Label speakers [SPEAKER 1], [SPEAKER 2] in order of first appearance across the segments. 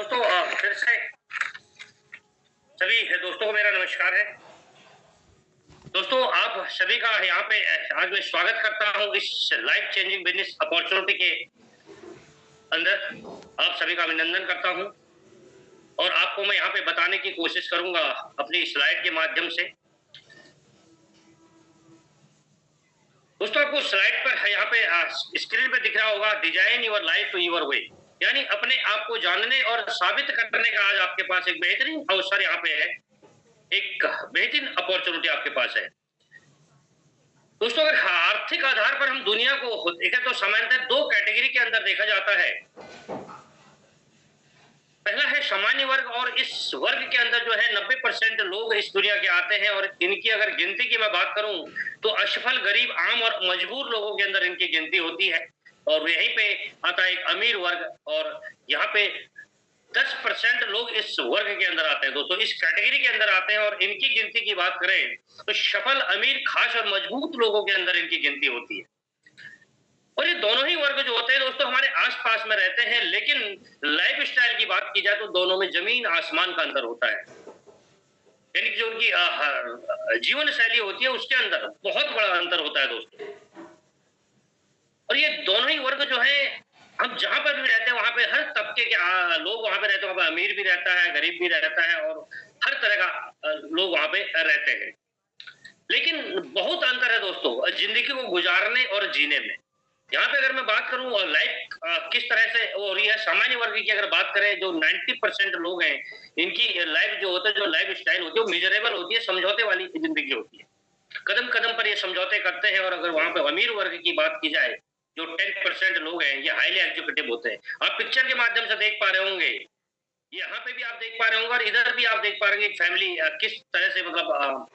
[SPEAKER 1] दोस्तों फिर से सभी दोस्तों को मेरा नमस्कार है। दोस्तों आप सभी का यहाँ पे आज मैं स्वागत करता हूँ इस लाइफ चेंजिंग बिजनेस अपॉर्चुनिटी के अंदर। आप सभी का अभिनंदन करता हूँ और आपको मैं यहाँ पे बताने की कोशिश करूंगा अपनी स्लाइड के माध्यम से। दोस्तों आपको स्लाइड पर यहाँ पे स्क्रीन पे दिख रहा होगा design your life your way, यानी अपने आप को जानने और साबित करने का आज आपके पास एक बेहतरीन अवसर यहाँ पे है, एक बेहतरीन अपॉर्चुनिटी आपके पास है। दोस्तों अगर आर्थिक आधार पर हम दुनिया को देखें तो सामान्यतः दो कैटेगरी के अंदर देखा जाता है। पहला है सामान्य वर्ग, और इस वर्ग के अंदर जो है 90% लोग इस दुनिया के आते हैं और इनकी अगर गिनती की मैं बात करूं तो असफल, गरीब, आम और मजबूर लोगों के अंदर इनकी गिनती होती है। और यहीं पे आता है एक अमीर वर्ग, और यहाँ पे 10% लोग इस वर्ग के अंदर आते हैं। दोस्तों इस कैटेगरी के अंदर आते हैं और इनकी गिनती की बात करें तो सफल, अमीर, खास और मजबूत लोगों के अंदर इनकी गिनती होती है। और ये दोनों ही वर्ग जो होते हैं दोस्तों हमारे आसपास में रहते हैं, लेकिन लाइफ स्टाइल की बात की जाए तो दोनों में जमीन आसमान का अंतर होता है। यानी कि जो उनकी जीवन शैली होती है उसके अंदर बहुत बड़ा अंतर होता है दोस्तों। और ये दोनों ही वर्ग जो है, हम जहां पर भी रहते हैं वहां पे हर तबके के लोग वहां पे रहते हैं। वहां पे अमीर भी रहता है, गरीब भी रहता है और हर तरह का लोग वहां पे रहते हैं। लेकिन बहुत अंतर है दोस्तों जिंदगी को गुजारने और जीने में। यहाँ पे अगर मैं बात करूं और लाइफ किस तरह से हो रही है, सामान्य वर्ग की अगर बात करें, जो 90% लोग हैं इनकी लाइफ जो होता है, जो लाइफ स्टाइल होती है वो मिजरेबल होती है, समझौते वाली जिंदगी होती है। कदम कदम पर ये समझौते करते हैं। और अगर वहां पे अमीर वर्ग की बात की जाए, जो 10% लोग हैं ये हाईली एग्जीक्यूटिव होते हैं। आप पिक्चर के माध्यम से देख पा रहे होंगे, यहाँ पे भी आप देख पा रहे होंगे और इधर भी आप देख पा रहे होंगे फैमिली किस तरह से मतलब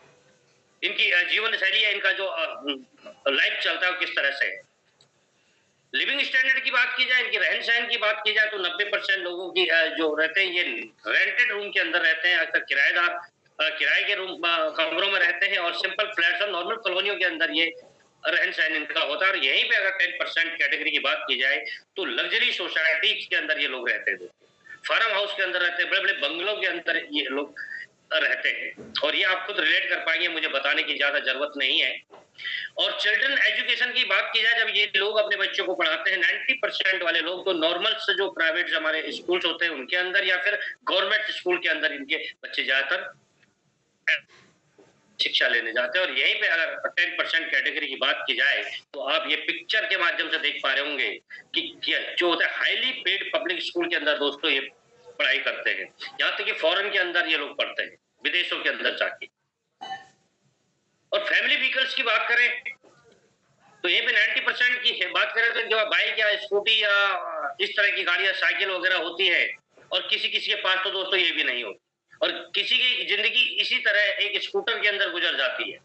[SPEAKER 1] इनकी जीवन शैली है, इनका जो लाइफ चलता है किस तरह से। लिविंग स्टैंडर्ड की बात की जाए, इनकी रहन सहन की बात की जाए तो 90% लोगों की जो रहते हैं ये रेंटेड रूम के अंदर रहते हैं, अक्सर किराएदार किराए के रूम कमरों में रहते हैं और सिंपल फ्लैट्स और नॉर्मल कॉलोनियों के अंदर ये रहन सहन इनका होता है। और यहीं पे अगर 10% कैटेगरी की बात की जाए तो लग्जरी सोसाइटी के अंदर ये लोग रहते हैं, फार्म हाउस के अंदर रहते हैं, बड़े बड़े बंगलों के अंदर ये लोग रहते हैं। और ये आप खुद रिलेट कर पाएंगे, मुझे बताने की ज्यादा जरूरत नहीं है। और चिल्ड्रन एजुकेशन की बात की जाए, जब ये लोग अपने बच्चों को पढ़ाते हैं 90% वाले लोग तो नॉर्मल से जो प्राइवेट हमारे स्कूल्स होते हैं उनके अंदर या फिर गवर्नमेंट स्कूल के अंदर इनके बच्चे ज्यादातर शिक्षा लेने जाते हैं। और यहीं पे अगर 10% कैटेगरी की बात की जाए तो आप ये पिक्चर के माध्यम से देख पा रहे होंगे कि जो होता है हाईली पेड पब्लिक स्कूल के अंदर दोस्तों ये पढ़ाई करते हैं। यहाँ तक कि फॉरेन के अंदर ये लोग पढ़ते हैं, विदेशों के अंदर जाके। और फैमिली व्हीकल्स की बात करें तो ये भी 90% की बात करें तो जो बाइक या स्कूटी या इस तरह की गाड़ियां, साइकिल वगैरह होती है, और किसी किसी के पास तो दोस्तों ये भी नहीं होती। और किसी की जिंदगी इसी तरह एक स्कूटर के अंदर गुजर जाती है।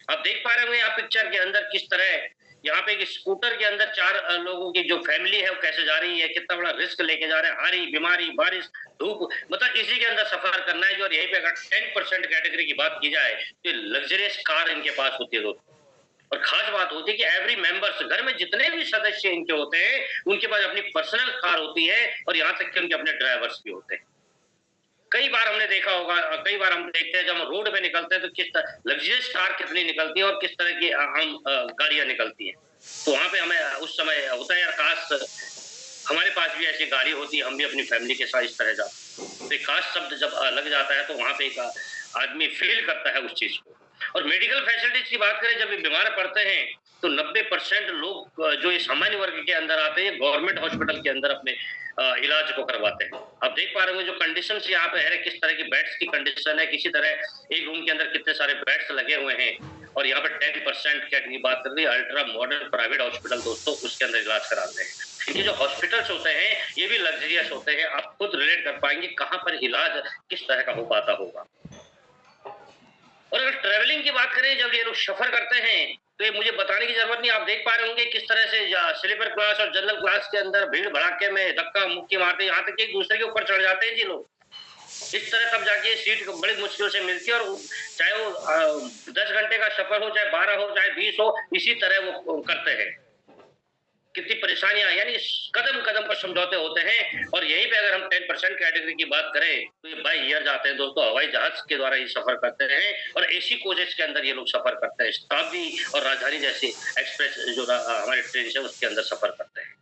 [SPEAKER 1] आप देख पा रहे होंगे यहाँ पिक्चर के अंदर किस तरह यहाँ पे एक स्कूटर के अंदर 4 लोगों की जो फैमिली है वो कैसे जा रही है, कितना बड़ा रिस्क लेके जा रहे हैं, हारी, बीमारी, बारिश, धूप, मतलब इसी के अंदर सफर करना है। जो यहीं पे अगर 10% कैटेगरी की बात की जाए तो लग्जरियस कार इनके पास होती है दोस्तों। और खास बात होती है कि एवरी मेंबर्स, घर में जितने भी सदस्य इनके होते हैं उनके पास अपनी पर्सनल कार होती है और यहाँ तक कि उनके अपने ड्राइवर्स भी होते हैं। कई बार हमने देखा होगा, कई बार हम देखते हैं जब हम रोड पे निकलते हैं तो किस तरह लग्जरियस कार कितनी निकलती है और किस तरह की हम गाड़ियां निकलती हैं। तो वहां पे हमें उस समय होता है यार काश हमारे पास भी ऐसी गाड़ी होती, हम भी अपनी फैमिली के साथ इस तरह जाते। तो काश शब्द जब लग जाता है तो वहां पे एक आदमी फील करता है उस चीज को। और मेडिकल फैसिलिटीज की बात करें, जब ये बीमार पड़ते हैं तो 90% लोग जो इस सामान्य वर्ग के अंदर आते हैं गवर्नमेंट हॉस्पिटल के अंदर अपने इलाज को करवाते हैं। आप देख पा रहे होंगे जो कंडीशन यहाँ पे है, किस तरह की बेड्स की कंडीशन है, किसी तरह एक रूम के अंदर कितने सारे बेड्स लगे हुए हैं। और यहाँ पे 10% की बात कर रही है अल्ट्रा मॉडर्न प्राइवेट हॉस्पिटल दोस्तों, उसके अंदर इलाज कराते हैं। ये जो हॉस्पिटल्स होते हैं ये भी लग्जरियस होते हैं। आप खुद रिलेट कर पाएंगे कहाँ पर इलाज किस तरह का हो पाता होगा। और अगर ट्रेवलिंग की बात करें, जब ये लोग सफर करते हैं तो ये मुझे बताने की जरूरत नहीं, आप देख पा रहे होंगे किस तरह से स्लीपर क्लास और जनरल क्लास के अंदर भीड़ भड़ाके में धक्का मुक्की मारते, यहाँ तक एक दूसरे के ऊपर चढ़ जाते हैं जी लोग। इस तरह तब जाके सीट बड़ी मुश्किल से मिलती है। और चाहे वो 10 घंटे का सफर हो, चाहे 12 हो, चाहे 20 हो, इसी तरह वो करते हैं। कितनी परेशानियां, यानी कदम कदम पर समझौते होते हैं। और यहीं पे अगर हम 10% कैटेगरी की बात करें तो ये बाई ईयर जाते हैं दोस्तों, हवाई जहाज के द्वारा ये सफर करते हैं और एसी कोचेस के अंदर ये लोग सफर करते हैं, शताब्दी और राजधानी जैसी एक्सप्रेस जो हमारी ट्रेन है उसके अंदर सफर करते हैं।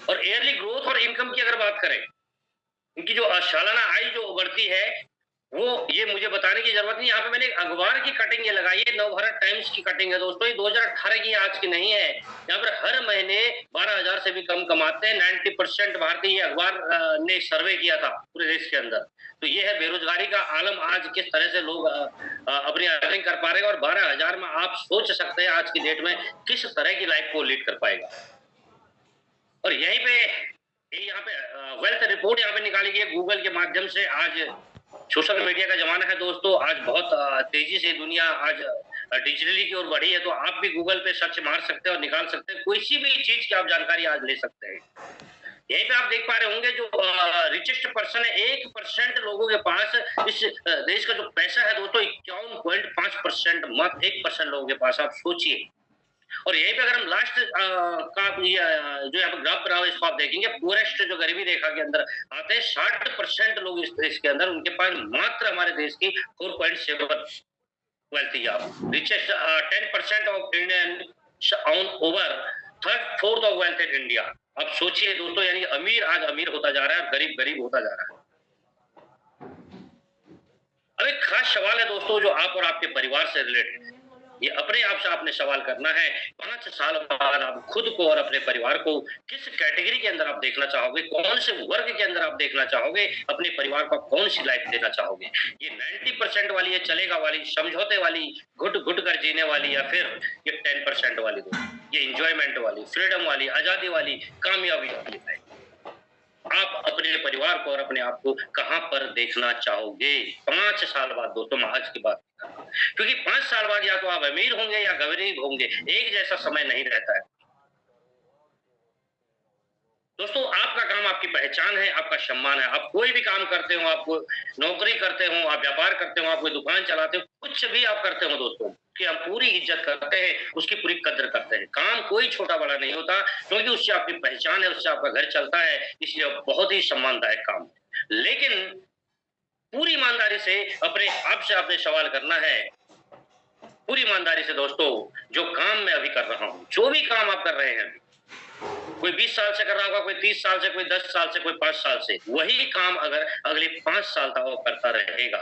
[SPEAKER 1] और ईयरली ग्रोथ और इनकम की अगर बात करें, इनकी जो सालाना आय जो बढ़ती है, वो ये मुझे बताने की जरूरत नहीं। यहाँ पे मैंने एक अखबार की कटिंग ये लगाई है, नवभारत टाइम्स की कटिंग है दोस्तों, ये 2018 की आज की नहीं है। यहाँ पर हर महीने 12,000 से भी कम कमाते हैं 90% भारतीय। ये अखबार ने सर्वे किया था पूरे देश के अंदर। तो ये है बेरोजगारी का आलम, आज किस तरह से लोग अपनी अर्निंग कर पा रहे हैं। और 12,000 में आप सोच सकते हैं आज की डेट में किस तरह की लाइफ को लीड कर पाएगा। और यहीं पे यहाँ पे वेल्थ रिपोर्ट यहाँ पे निकाली गई है गूगल के माध्यम से। आज सोशल मीडिया का जमाना है दोस्तों, आज बहुत तेजी से दुनिया आज डिजिटली की ओर बढ़ी है। तो आप भी गूगल पे सर्च मार सकते हैं और निकाल सकते हैं, कोई सी भी चीज की आप जानकारी आज ले सकते हैं। यहीं पे आप देख पा रहे होंगे जो रिचेस्ट पर्सन है, 1% लोगों के पास इस देश का जो पैसा है दोस्तों 51.5%, मात्र 1% लोगों के पास। आप सोचिए। और यहीं पे अगर हम लास्ट का जो यहाँ पे ग्राफ बना हुआ है इसको आप देखेंगे, पुअरेस्ट जो गरीबी रेखा के अंदर आते हैं 60% लोग इस देश के अंदर, उनके पास मात्र हमारे देश की 4.7 wealthy job. Richest 10% of Indian on over third fourth of wealth in India. अब सोचिए दोस्तों, यानी अमीर आज अमीर होता जा रहा है, गरीब गरीब होता जा रहा है। अब एक खास सवाल है दोस्तों जो आप और आपके परिवार से रिलेटेड है। ये अपने आप से आपने सवाल करना है, 5 साल बाद आप खुद को और अपने परिवार को किस कैटेगरी के अंदर आप देखना चाहोगे, कौन से वर्ग के अंदर आप देखना चाहोगे, अपने परिवार को कौन सी लाइफ देना चाहोगे। ये 90% वाली, ये चलेगा वाली, समझौते वाली, घुट घुट कर जीने वाली, या फिर ये 10% वाली दोस्तों, ये इंजॉयमेंट वाली, फ्रीडम वाली, आजादी वाली, कामयाबी वाली है। आप अपने परिवार को और अपने आप को कहां पर देखना चाहोगे 5 साल बाद दोस्तों। मैं आज की बात कर रहा हूं, क्योंकि 5 साल बाद या तो आप अमीर होंगे या गरीब होंगे, एक जैसा समय नहीं रहता है दोस्तों। आपका काम आपकी पहचान है, आपका सम्मान है। आप कोई भी काम करते हो, आप नौकरी करते हो, आप व्यापार करते हो, आप कोई दुकान चलाते हो, कुछ भी आप करते हो दोस्तों, कि हम पूरी इज्जत करते हैं, उसकी पूरी कदर करते हैं। काम कोई छोटा बड़ा नहीं होता, क्योंकि उससे आपकी पहचान है, उससे आपका घर चलता है, इसलिए बहुत ही सम्मानदायक काम है। लेकिन पूरी ईमानदारी से अपने आप से आपने सवाल करना है, पूरी ईमानदारी से दोस्तों, जो काम मैं अभी कर रहा हूं, जो भी काम आप कर रहे हैं, कोई 20 साल से कर रहा होगा, कोई 30 साल से, कोई 10 साल से, कोई 5 साल से, वही काम अगर अगले 5 साल तक वो करता रहेगा,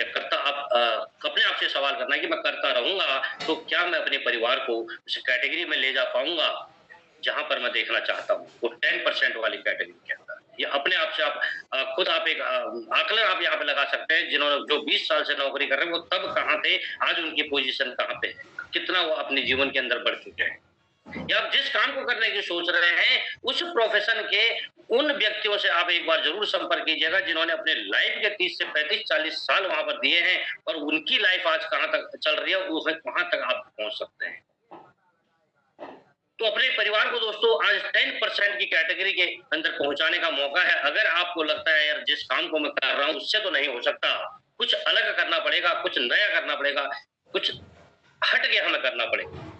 [SPEAKER 1] करता आप अपने आप से सवाल करना है कि मैं करता रहूंगा तो क्या मैं अपने परिवार को उस कैटेगरी में ले जा पाऊंगा जहां पर मैं देखना चाहता हूँ, वो 10% वाली कैटेगरी के अंदर। ये अपने आप से आप खुद आप एक आकलन आप यहाँ पे लगा सकते हैं, जिन्होंने जो 20 साल से नौकरी कर रहे हैं वो तब कहाँ थे, आज उनकी पोजीशन कहाँ पे है, कितना वो अपने जीवन के अंदर बढ़ चुके हैं। या आप जिस काम को करने की सोच रहे हैं, उस प्रोफेशन के उन व्यक्तियों से आप एक बार जरूर संपर्क कीजिएगा जिन्होंने अपने लाइफ के 30 से 35-40 साल वहां पर दिए हैं, और उनकी लाइफ आज कहां तक चल रही है, वहां तक आप पहुंच सकते हैं। तो अपने परिवार को दोस्तों आज 10% की कैटेगरी के अंदर पहुंचाने का मौका है। अगर आपको लगता है यार जिस काम को मैं कर रहा हूं उससे तो नहीं हो सकता, कुछ अलग करना पड़ेगा, कुछ नया करना पड़ेगा, कुछ हट के हमें करना पड़ेगा,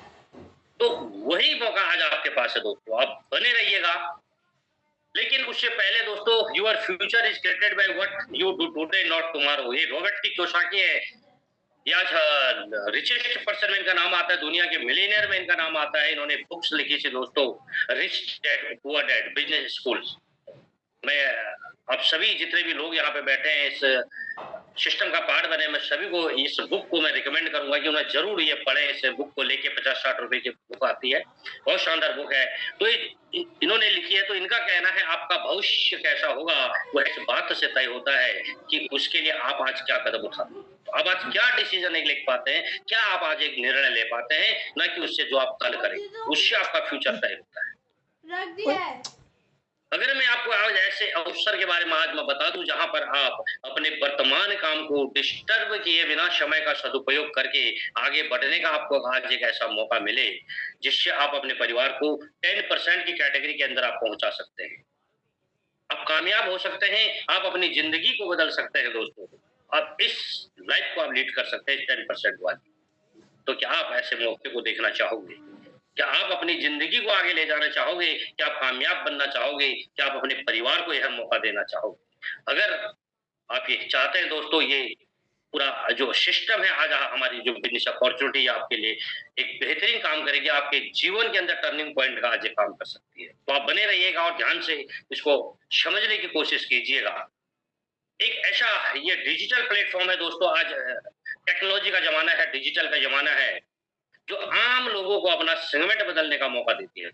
[SPEAKER 1] तो वही मौका आज आपके पास है दोस्तों। आप बने रहिएगा, लेकिन उससे पहले दोस्तों, your future is created by what you do today not tomorrow. ये रॉबर्ट की कियोसाकी है, या रिचेस्ट पर्सन में इनका नाम आता है, दुनिया के मिलियनियर में इनका नाम आता है। इन्होंने बुक्स लिखी थी दोस्तों, rich dad poor dad, business schools. मैं आप सभी जितने भी लोग यहाँ पे बैठे हैं, इस सिस्टम का पार्ट बने, मैं सभी को इस बुक को मैं रिकमेंड करूंगा कि उन्हें जरूर ये पढ़े। इस बुक को लेके 50-60 रुपए की बुक आती है, बहुत शानदार बुक है। तो इन्होंने लिखी है, तो इनका कहना है आपका भविष्य कैसा होगा वो इस बात से तय होता है कि उसके लिए आप आज क्या कदम उठाते हैं। तो आप आज क्या डिसीजन एक ले पाते हैं, क्या आप आज एक निर्णय ले पाते हैं, ना कि उससे जो आप कल करें, उससे आपका फ्यूचर तय होता है।
[SPEAKER 2] रख दिया है।
[SPEAKER 1] अगर मैं आपको आज ऐसे अवसर के बारे में आज मैं बता दूं जहां पर आप अपने वर्तमान काम को डिस्टर्ब किए बिना समय का सदुपयोग करके आगे बढ़ने का आपको आज एक ऐसा मौका मिले जिससे आप अपने परिवार को 10% की कैटेगरी के अंदर आप पहुंचा सकते हैं, आप कामयाब हो सकते हैं, आप अपनी जिंदगी को बदल सकते हैं दोस्तों, आप इस लाइफ को आप लीड कर सकते हैं 10% वाली। तो क्या आप ऐसे मौके को देखना चाहोगे? क्या आप अपनी ज़िंदगी को आगे ले जाना चाहोगे? क्या आप कामयाब बनना चाहोगे? क्या आप अपने परिवार को यह मौका देना चाहोगे? अगर आप ये चाहते हैं दोस्तों, ये पूरा जो सिस्टम है आज हमारी जो बिज़नेस अपॉर्च्युनिटी आपके लिए एक बेहतरीन काम करेगी, आपके जीवन के अंदर टर्निंग पॉइंट का आज ये काम कर सकती है। तो आप बने रहिएगा और ध्यान से इसको समझने की कोशिश कीजिएगा। एक ऐसा ये डिजिटल प्लेटफ़ॉर्म है दोस्तों, आज टेक्नोलॉजी का ज़माना है, डिजिटल का ज़माना है, जो आम लोगों को अपना सेगमेंट बदलने का मौका देती है।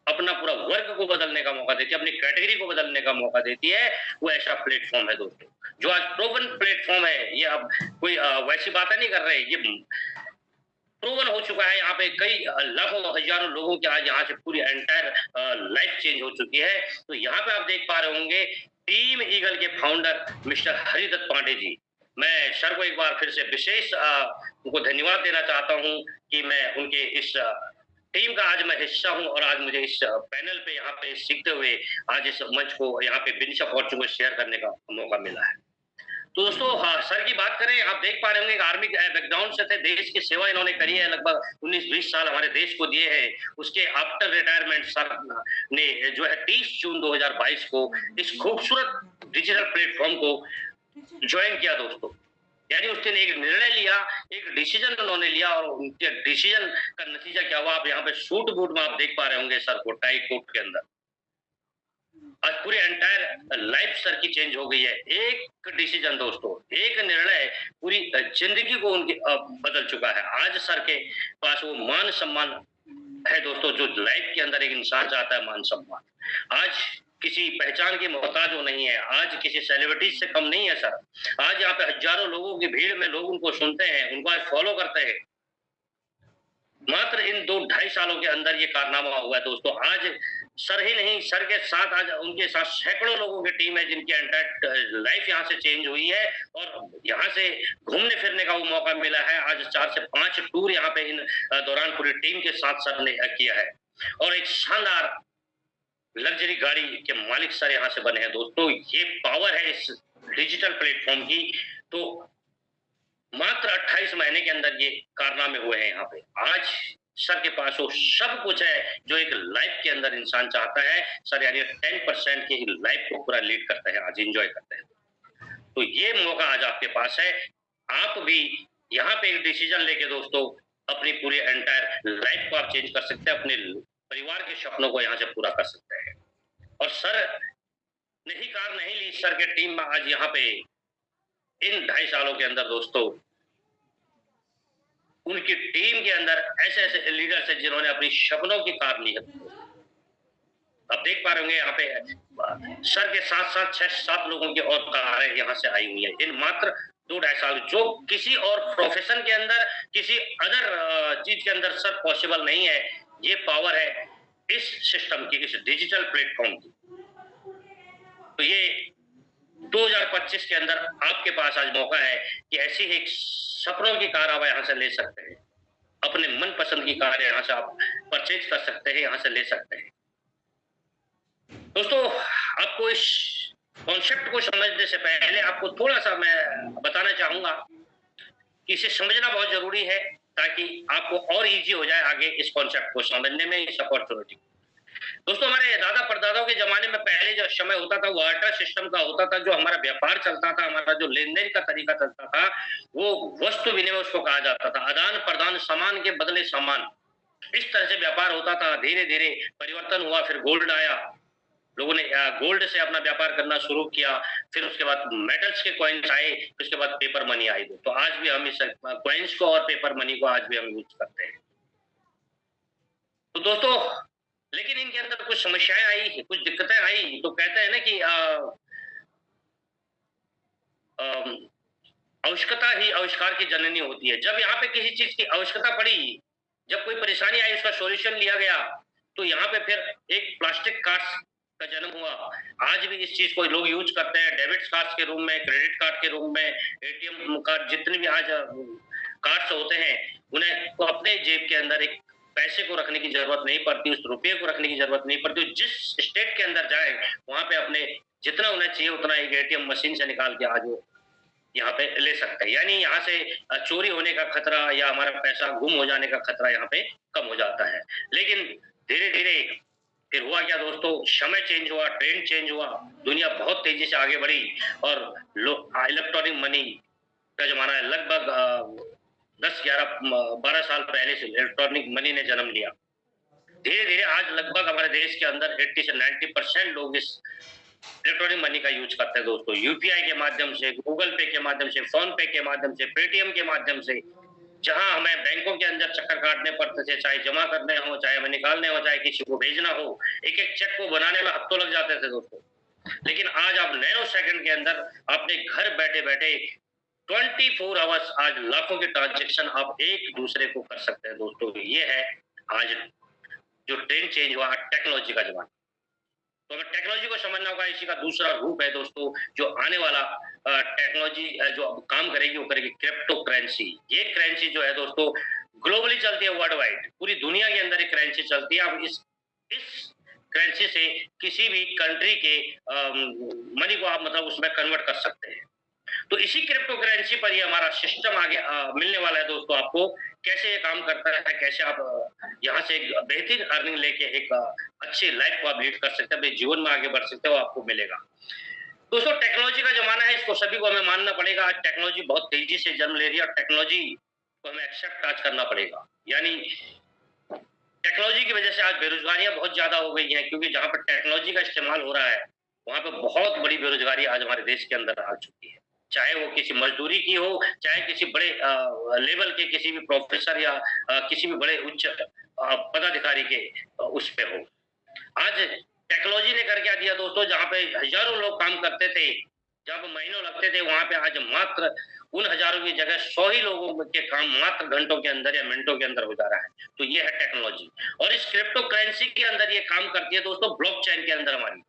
[SPEAKER 1] अपना पूरा वर्ग को बदलने का मौका देती है, अपनी कैटेगरी को बदलने का मौका देती है, वो ऐसा प्लेटफ़ॉर्म है दोस्तों, जो आज प्रूवन प्लेटफ़ॉर्म है। ये अब कोई वैसी बातें नहीं कर रहे, ये प्रूवन हो चुका है। यहाँ पे कई लाखों हज़ारों लोगों की आज यहाँ से पूरी एंटायर लाइफ़ चेंज हो चुकी है। तो यहाँ पे आप देख पा रहे होंगे, टीम ईगल के फाउंडर मिस्टर हरिदत्त पांडे जी। मैं सर को एक बार फिर से विशेष उनको धन्यवाद देना चाहता हूँ कि मैं उनके इस टीम का आज मैं हिस्सा हूँ और आज मुझे इस पैनल पे यहाँ पे सीखते हुए आज इस मंच को यहाँ पे बिज़नेस अपॉर्च्युनिटी को शेयर करने का मौका मिला है। तो दोस्तों, हाँ, सर की बात करें, आप देख पा रहे होंगे कि आर्मी बैकग्राउंड से थे, देश की सेवा इन्होंने करी है, लगभग 19-20 साल हमारे देश को दिए हैं। उसके आफ्टर रिटायरमेंट सर ने जो है 30 जून 2022 को इस खूबसूरत डिजिटल प्लेटफ़ॉर्म को जॉइन किया दोस्तों। यानी उस दिन एक निर्णय लिया, एक डिसीजन उन्होंने लिया और उनके डिसीजन का नतीजा क्या हुआ, आप यहाँ पे सूट-बूट में आप देख पा रहे होंगे सर को, टाई कोट के अंदर। आज पूरी एंटायर लाइफ सर की चेंज हो गई है। एक डिसीजन दोस्तों, एक निर्णय पूरी ज़िंदगी को उनकी बदल चुका है। आज सर के पास वो मान-सम्मान है दोस्तों, जो लाइफ के अंदर एक इंसान चाहता है, मान-सम्मान। आज किसी पहचान की मोहताज वो नहीं है, आज किसी सेलिब्रिटी से कम नहीं है सर। आज यहाँ पे हज़ारों लोगों की भीड़ में लोग उनको सुनते हैं, उनको आज फॉलो करते हैं। मात्र इन 2 ढाई सालों के अंदर ये कारनामा हुआ है दोस्तों। आज सर ही नहीं, सर के साथ आज उनके साथ सैकड़ों लोगों की टीम है, जिनकी एंटायर लाइफ यहाँ से चेंज हुई है और यहाँ से घूमने-फिरने का वो मौका मिला है। आज 4 से 5 टूर यहाँ पे इन दौरान पूरी टीम के साथ सर ने किया है और एक शानदार लग्ज़री गाड़ी के मालिक सर यहाँ से बने हैं दोस्तों। ये पावर है इस डिजिटल प्लेटफ़ॉर्म की। तो मात्र 28 महीने के अंदर ये कारनामे हुए हैं यहाँ पे। आज सर के पास वो सब कुछ है जो एक लाइफ के अंदर इंसान चाहता है। सर यानी 10% की लाइफ को पूरा लीड करते हैं, आज एन्जॉय करते हैं। तो ये मौका आज आपके पास है। आप भी यहाँ पे एक डिसीजन लेके दोस्तों अपनी पूरी एंटायर लाइफ को आप चेंज कर सकते हैं, अपने परिवार के सपनों को यहाँ से पूरा कर सकते हैं। और सर ने ही कार नहीं ली, सर के टीम में आज यहाँ पे इन 2.5 सालों के अंदर दोस्तों उनकी टीम के अंदर ऐसे-ऐसे लीडर्स हैं जिन्होंने अपनी सपनों की कार ली है। आप देख पा रहे होंगे यहाँ पे सर के साथ-साथ 6-7 लोगों की और कारें यहाँ से आई हुई हैं। इन मात्र 2 ढाई साल, जो किसी और प्रोफ़ेशन के अंदर, किसी अदर चीज़ के अंदर सर पॉसिबल नहीं है। ये पावर है इस सिस्टम की, इस डिजिटल प्लेटफ़ॉर्म की। तो ये 2025 के अंदर आपके पास आज मौका है कि ऐसी ही एक सपनों की कार आप यहाँ से ले सकते हैं। अपने मनपसंद की कार यहाँ से आप परचेज़ कर सकते हैं, यहाँ से ले सकते हैं। दोस्तों, आपको इस कॉन्सेप्ट को समझने से पहले आपको थोड़ा-सा मैं बताना चाहूँगा कि इसे समझना बहुत ज़रूरी है, ताकि आपको और ईज़ी हो जाए आगे इस कॉन्सेप्ट को समझने में, इस अपॉर्च्युनिटी। दोस्तों, हमारे दादा-परदादाओं के ज़माने में पहले जो समय होता था, वो बार्टर सिस्टम का होता था। जो हमारा व्यापार चलता था, हमारा जो लेन-देन का तरीका चलता था, वो वस्तु विनिमय उसको कहा जाता था। आदान-प्रदान, सामान के बदले सामान, इस तरह से व्यापार होता था। धीरे-धीरे परिवर्तन हुआ, फिर गोल्ड आया। लोगों ने गोल्ड से अपना व्यापार करना शुरू किया। फिर उसके बाद मेटल्स के कॉइन्स आए, फिर उसके बाद पेपर मनी आई। तो आज भी हम इस कॉइन्स को और पेपर मनी को आज भी हम यूज़ करते हैं। तो दोस्तों, लेकिन इनके अंदर कुछ समस्याएँ आई, कुछ दिक्कतें आई, तो कहते हैं ना कि आवश्यकता ही आविष्कार की जननी होती है। जब यहाँ पे किसी चीज़ की आवश्यकता पड़ी, जब कोई परेशानी आई, उसका सॉल्यूशन लिया गया, तो यहाँ पे फिर एक प्लास्टिक कार्ड्स का जन्म हुआ। आज भी इस चीज़ को लोग यूज़ करते हैं, डेबिट कार्ड्स के रूप में, क्रेडिट कार्ड के रूप में, एटीएम कार्ड, जितने भी आज कार्ड्स होते हैं, उन्हें को अपने जेब के अंदर एक पैसे को रखने की ज़रूरत नहीं पड़ती, उस रुपये को रखने की ज़रूरत नहीं पड़ती। जिस स्टेट के अंदर जाएँ, वहाँ पे अपने जितना उन्हें चाहिए उतना एक एटीएम मशीन से निकाल के आज वो यहाँ पे ले सकते हैं। यानी यहाँ से चोरी होने का खतरा या हमारा पैसा गुम हो जाने का खतरा यहाँ पे कम हो जाता है। लेकिन धीरे-धीरे फिर हुआ क्या दोस्तों, समय चेंज हुआ, ट्रेंड चेंज हुआ, दुनिया बहुत तेज़ी से आगे बढ़ी और इलेक्ट्रॉनिक मनी का ज़माना है। लगभग 10, 11, 12 साल पहले से इलेक्ट्रॉनिक मनी ने जन्म लिया। धीरे-धीरे आज लगभग हमारे देश के अंदर 80 से 90% लोग इस इलेक्ट्रॉनिक मनी का यूज करते हैं दोस्तों। यूपीआई के माध्यम से, गूगल पे के माध्यम से, फोन पे के माध्यम से, पेटीएम के माध्यम से, जहां हमें बैंकों के अंदर चक्कर काटने पड़ते थे, चाहे जमा करने हो, चाहे हमें निकालने हो, चाहे किसी को भेजना हो, एक एक चेक को बनाने में हफ्तों लग जाते थे दोस्तों। लेकिन आज आप नैनो सेकंड के अंदर अपने घर बैठे बैठे 24 आवर्स आज लाखों के ट्रांजेक्शन आप एक दूसरे को कर सकते हैं दोस्तों। ये है आज जो ट्रेंड चेंज हुआ टेक्नोलॉजी का जमाना। तो हमें टेक्नोलॉजी को समझना होगा। इसी का दूसरा रूप है दोस्तों जो आने वाला टेक्नोलॉजी जो अब काम करेगी वो करेगी क्रिप्टो करेंसी। ये करेंसी जो है दोस्तों ग्लोबली चलती है, वर्ल्ड वाइड पूरी दुनिया के अंदर एक करेंसी चलती है। अब इस करेंसी से किसी भी कंट्री के मनी को आप मतलब उसमें कन्वर्ट कर सकते हैं। तो इसी क्रिप्टो करेंसी पर ही हमारा सिस्टम आगे मिलने वाला है दोस्तों आपको। कैसे ये काम करता है, कैसे आप यहाँ से एक बेहतरीन अर्निंग लेके एक अच्छी लाइफ को आप लीड कर सकते हैं, अपने जीवन में आगे बढ़ सकते हो, आपको मिलेगा। दोस्तों टेक्नोलॉजी का जमाना है, इसको सभी को हमें मानना पड़ेगा। आज टेक्नोलॉजी बहुत तेजी से जन्म ले रही है और टेक्नोलॉजी को हमें एक्सेप्ट आज करना पड़ेगा। यानी टेक्नोलॉजी की वजह से आज बेरोजगारियां बहुत ज्यादा हो गई हैं, क्योंकि जहां पर टेक्नोलॉजी का इस्तेमाल हो रहा है वहां पर बहुत बड़ी बेरोजगारी आज हमारे देश के अंदर आ चुकी है। चाहे वो किसी मजदूरी की हो, चाहे किसी बड़े लेवल के किसी भी प्रोफेसर या किसी भी बड़े उच्च पदाधिकारी के उस पे हो। आज टेक्नोलॉजी ने कर क्या दिया दोस्तों, जहाँ पे हजारों लोग काम करते थे, जहाँ पे महीनों लगते थे, वहां पे आज मात्र उन हजारों की जगह 100 ही लोगों के काम मात्र घंटों के अंदर या मिनटों के अंदर हो जा रहा है। तो ये है टेक्नोलॉजी। और इस क्रिप्टो करेंसी के अंदर ये काम करती है दोस्तों ब्लॉकचेन के अंदर हमारी।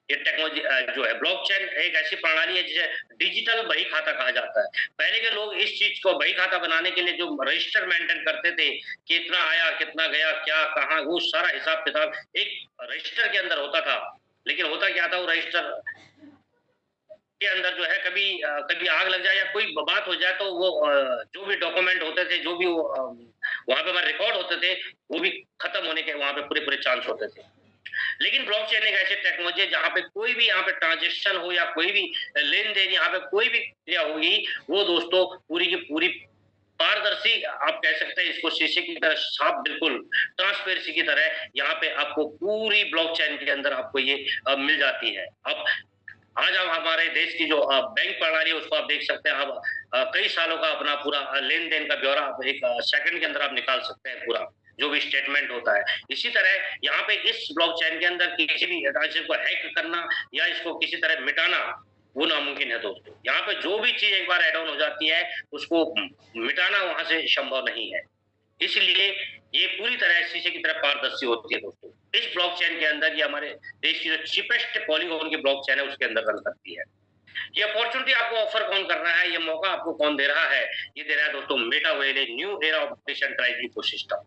[SPEAKER 1] ये टेक्नोलॉजी जो है ब्लॉकचेन एक ऐसी प्रणाली है जिसे डिजिटल बही खाता कहा जाता है। पहले के लोग इस चीज को बही खाता बनाने के लिए जो रजिस्टर मेंटेन करते थे, कितना आया, कितना गया, क्या, कहाँ, वो सारा हिसाब किताब एक रजिस्टर के अंदर होता था। लेकिन होता क्या था, वो रजिस्टर के अंदर जो है कभी कभी आग लग जाए या कोई बात हो जाए तो वो जो भी डॉक्यूमेंट होते थे, जो भी वो वहां पे हमारे रिकॉर्ड होते थे, वो भी खत्म होने के वहां पे पूरे पूरे चांस होते थे। लेकिन ब्लॉकचेन एक ऐसी टेक्नोलॉजी है जहाँ पे कोई भी यहाँ पे ट्रांजेक्शन हो या कोई भी लेन देन, यहाँ पे कोई भी क्रिया होगी, वो दोस्तों पूरी की पूरी पारदर्शी, आप कह सकते हैं इसको शीशे की तरह साफ, बिल्कुल ट्रांसपेरेंसी की तरह यहाँ पे आपको पूरी ब्लॉकचेन के अंदर आपको ये मिल जाती है। अब आज आप हमारे देश की जो बैंक प्रणाली है उसको आप देख सकते हैं। अब कई सालों का अपना पूरा लेन देन का ब्यौरा आप एक सेकंड के अंदर आप निकाल सकते हैं, पूरा जो भी स्टेटमेंट होता है। इसी तरह यहाँ पे इस ब्लॉकचेन के अंदर किसी भी ट्रांजेक्शन को हैक करना या इसको किसी तरह मिटाना वो नामुमकिन है दोस्तों। यहाँ पे जो भी चीज एक बार एड ऑन हो जाती है उसको मिटाना वहां से संभव नहीं है। इसलिए ये पूरी तरह शीशे की तरह पारदर्शी होती है दोस्तों। इस ब्लॉकचेन के अंदर ये हमारे देश की जो चीपेस्ट पॉलीगॉन की ब्लॉकचेन है उसके अंदर रन करती है। ये अपॉर्चुनिटी आपको ऑफर कौन कर रहा है, ये मौका आपको कौन दे रहा है? ये दे रहा है दोस्तों Metawell, new era of decentralised ecosystem.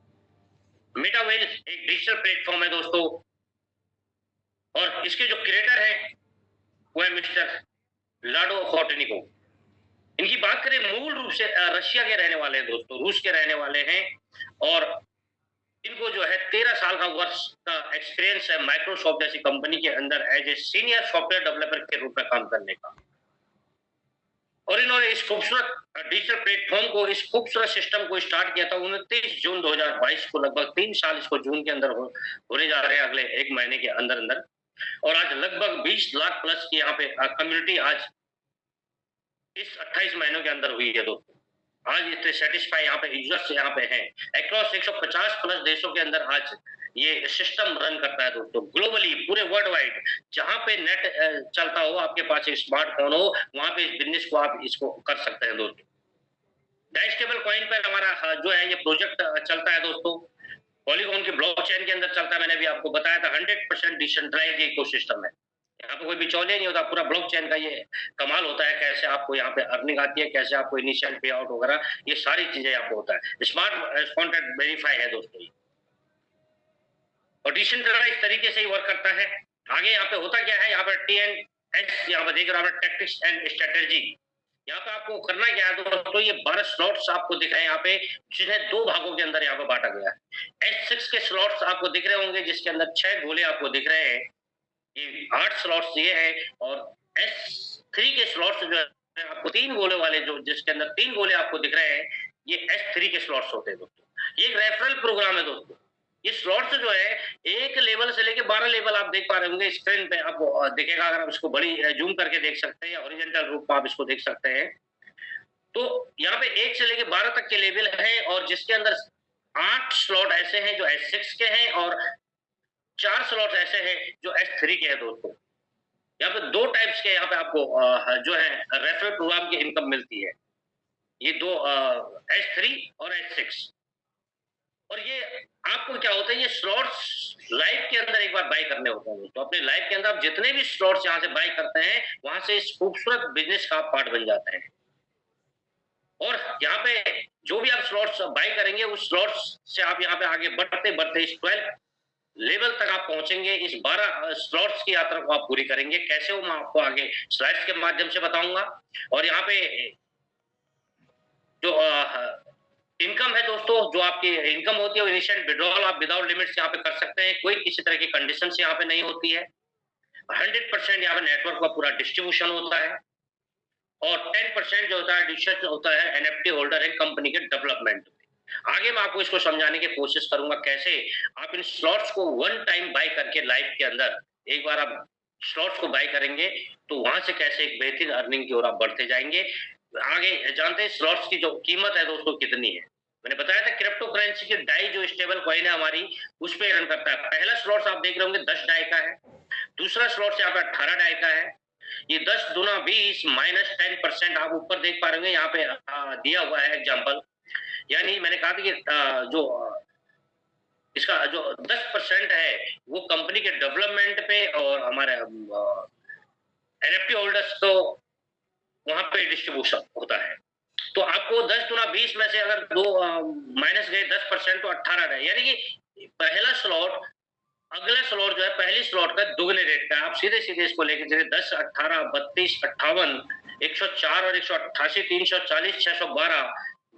[SPEAKER 1] Metawell एक डिजिटल प्लेटफॉर्म है दोस्तों और इसके जो क्रिएटर है वो है मिस्टर लाडो फोर्टनिको। इनकी बात करें मूल रूप से रशिया के रहने वाले हैं दोस्तों, रूस के रहने वाले हैं और इनको जो है 13 साल का वर्ष का एक्सपीरियंस है माइक्रोसॉफ्ट जैसी कंपनी के अंदर as a senior software developer के रूप में काम करने का। और इन्होंने इस खूबसूरत डिजिटल प्लेटफॉर्म को, इस खूबसूरत सिस्टम को स्टार्ट किया था 29 जून 2022 को। लगभग 3 साल इसको जून के अंदर होने जा रहे हैं, अगले 1 महीने के अंदर अंदर। और आज लगभग 20 लाख प्लस की यहाँ पे कम्युनिटी आज इस 28 महीनों के अंदर हुई है दोस्तों। आज इतने सेटिस्फाई यहाँ पे यूजर्स यहाँ पे हैं। अक्रॉस 150 प्लस देशों के अंदर आज ये सिस्टम रन करता है दोस्तों, ग्लोबली पूरे वर्ल्ड वाइड। जहाँ पे नेट चलता हो, आपके पास एक स्मार्टफोन हो, वहां पे इस बिजनेस को आप इसको कर सकते हैं दोस्तों। डाइस्टेबल कॉइन पर हमारा जो है ये प्रोजेक्ट चलता है दोस्तों। पॉलीगॉन के ब्लॉकचेन के अंदर चलता है, मैंने भी आपको बताया था 100% डिसेंट्रलाइज्ड इकोसिस्टम है। यहाँ पे कोई बिचौलिया नहीं होता, पूरा ब्लॉकचेन का ये कमाल होता है। कैसे आपको यहाँ पे अर्निंग आती है, कैसे आपको इनिशियल पे आउट वगैरह, ये सारी चीजें यहाँ पे होता है। स्मार्ट कॉन्ट्रैक्ट वेरीफाई है दोस्तों और डिसेंट्रलाइज तरीके से ही वर्क करता है। आगे यहाँ पे होता क्या है, यहाँ पर TNS यहाँ पे देख रहा है टैक्टिक्स एंड स्ट्रेटेजी। यहाँ पे आपको करना क्या है दोस्तों, ये 12 स्लॉट्स आपको दिख रहे हैं यहाँ पे, जिन्हें 2 भागों के अंदर यहाँ पे बाँटा गया है। S6 के स्लॉट्स आपको दिख रहे होंगे, जिसके अंदर 6 गोले आपको दिख रहे हैं। ये 8 स्लॉट्स ये है, और S3 के स्लॉट्स जो है आपको 3 गोले वाले, जो जिसके अंदर 3 गोले आपको दिख रहे हैं, ये S3 के स्लॉट्स होते हैं दोस्तों। ये एक रेफरल प्रोग्राम है दोस्तों। ये स्लॉट्स जो है 1 लेवल से लेके 12 लेवल आप देख पा रहे होंगे स्क्रीन पे, आपको दिखेगा, अगर आप इसको बड़ी जूम करके देख सकते हैं या हॉरिजॉन्टल रूप में आप इसको देख सकते हैं। तो यहाँ पे 1 से लेके 12 तक के लेवल हैं, और जिसके अंदर 8 स्लॉट ऐसे हैं जो S6 के हैं, और 4 स्लॉट ऐसे हैं जो S3 के हैं दोस्तों। यहाँ पे 2 टाइप्स के यहाँ पे आपको जो है रेफरल प्रोग्राम की इनकम मिलती है। ये 2 S3 और S6। और ये आपको क्या होता है, ये स्लॉट्स लाइव के अंदर एक बार बाय करने होते हैं दोस्तों। अपने लाइव के अंदर आप जितने भी स्लॉट्स यहाँ से बाय करते हैं, वहां से इस खूबसूरत बिजनेस का आप पार्ट बन जाते हैं। और यहाँ पे जो भी आप स्लॉट्स बाय करेंगे, उस स्लॉट्स से आप यहाँ पे आगे बढ़ते बढ़ते इस 12 लेवल तक आप पहुंचेंगे। इस 12 स्लॉट्स की यात्रा को आप पूरी करेंगे। कैसे वो मैं आपको आगे स्लाइड्स के माध्यम से बताऊंगा। और यहाँ पे जो इनकम है दोस्तों, जो आपकी इनकम होती है, वो इनिशियल विड्रॉल आप विदाउट लिमिट्स यहाँ पे कर सकते हैं। कोई किसी तरह की कंडीशन यहाँ पे नहीं होती है। 100% यहाँ पे नेटवर्क का पूरा डिस्ट्रीब्यूशन होता है, और 10% जो होता है डिसीजन होता है एनएफटी होल्डर है कंपनी के डेवलपमेंट में। आगे मैं आपको इसको समझाने की कोशिश करूंगा कैसे आप इन स्लॉट्स को वन टाइम बाय करके लाइफ के अंदर एक बार आप स्लॉट्स को बाय करेंगे, तो वहां से कैसे एक बेहतरीन अर्निंग की ओर आप बढ़ते जाएंगे। आगे जानते हैं स्लॉट्स की जो कीमत है दोस्तों कितनी है। मैंने बताया था क्रिप्टो करेंसी की डाई जो स्टेबल कॉइन है हमारी, उस पर रन करता है। पहला स्लॉट्स आप देख रहे होंगे 10 डाई का है, दूसरा स्लॉट्स यहाँ पे 18 डाई का है। ये 10 दूना 20 माइनस 10% आप ऊपर देख पा रहे हैं, यहाँ पे दिया हुआ है एग्जाम्पल। यानी मैंने कहा था कि जो इसका जो 10% है वो कंपनी के डेवलपमेंट पे और हमारे एनएफटी होल्डर्स को वहां पे डिस्ट्रीब्यूशन होता है। तो आपको 10 गुना 20 में से अगर दो माइनस गए 10%, तो 18 रहे। यानी कि पहला स्लॉट अगला स्लॉट जो है पहली स्लॉट का दुगने रेट का। आप सीधे सीधे इसको लेके चलिए 10, 18, 32, 58, 104 और 188, 340, 612,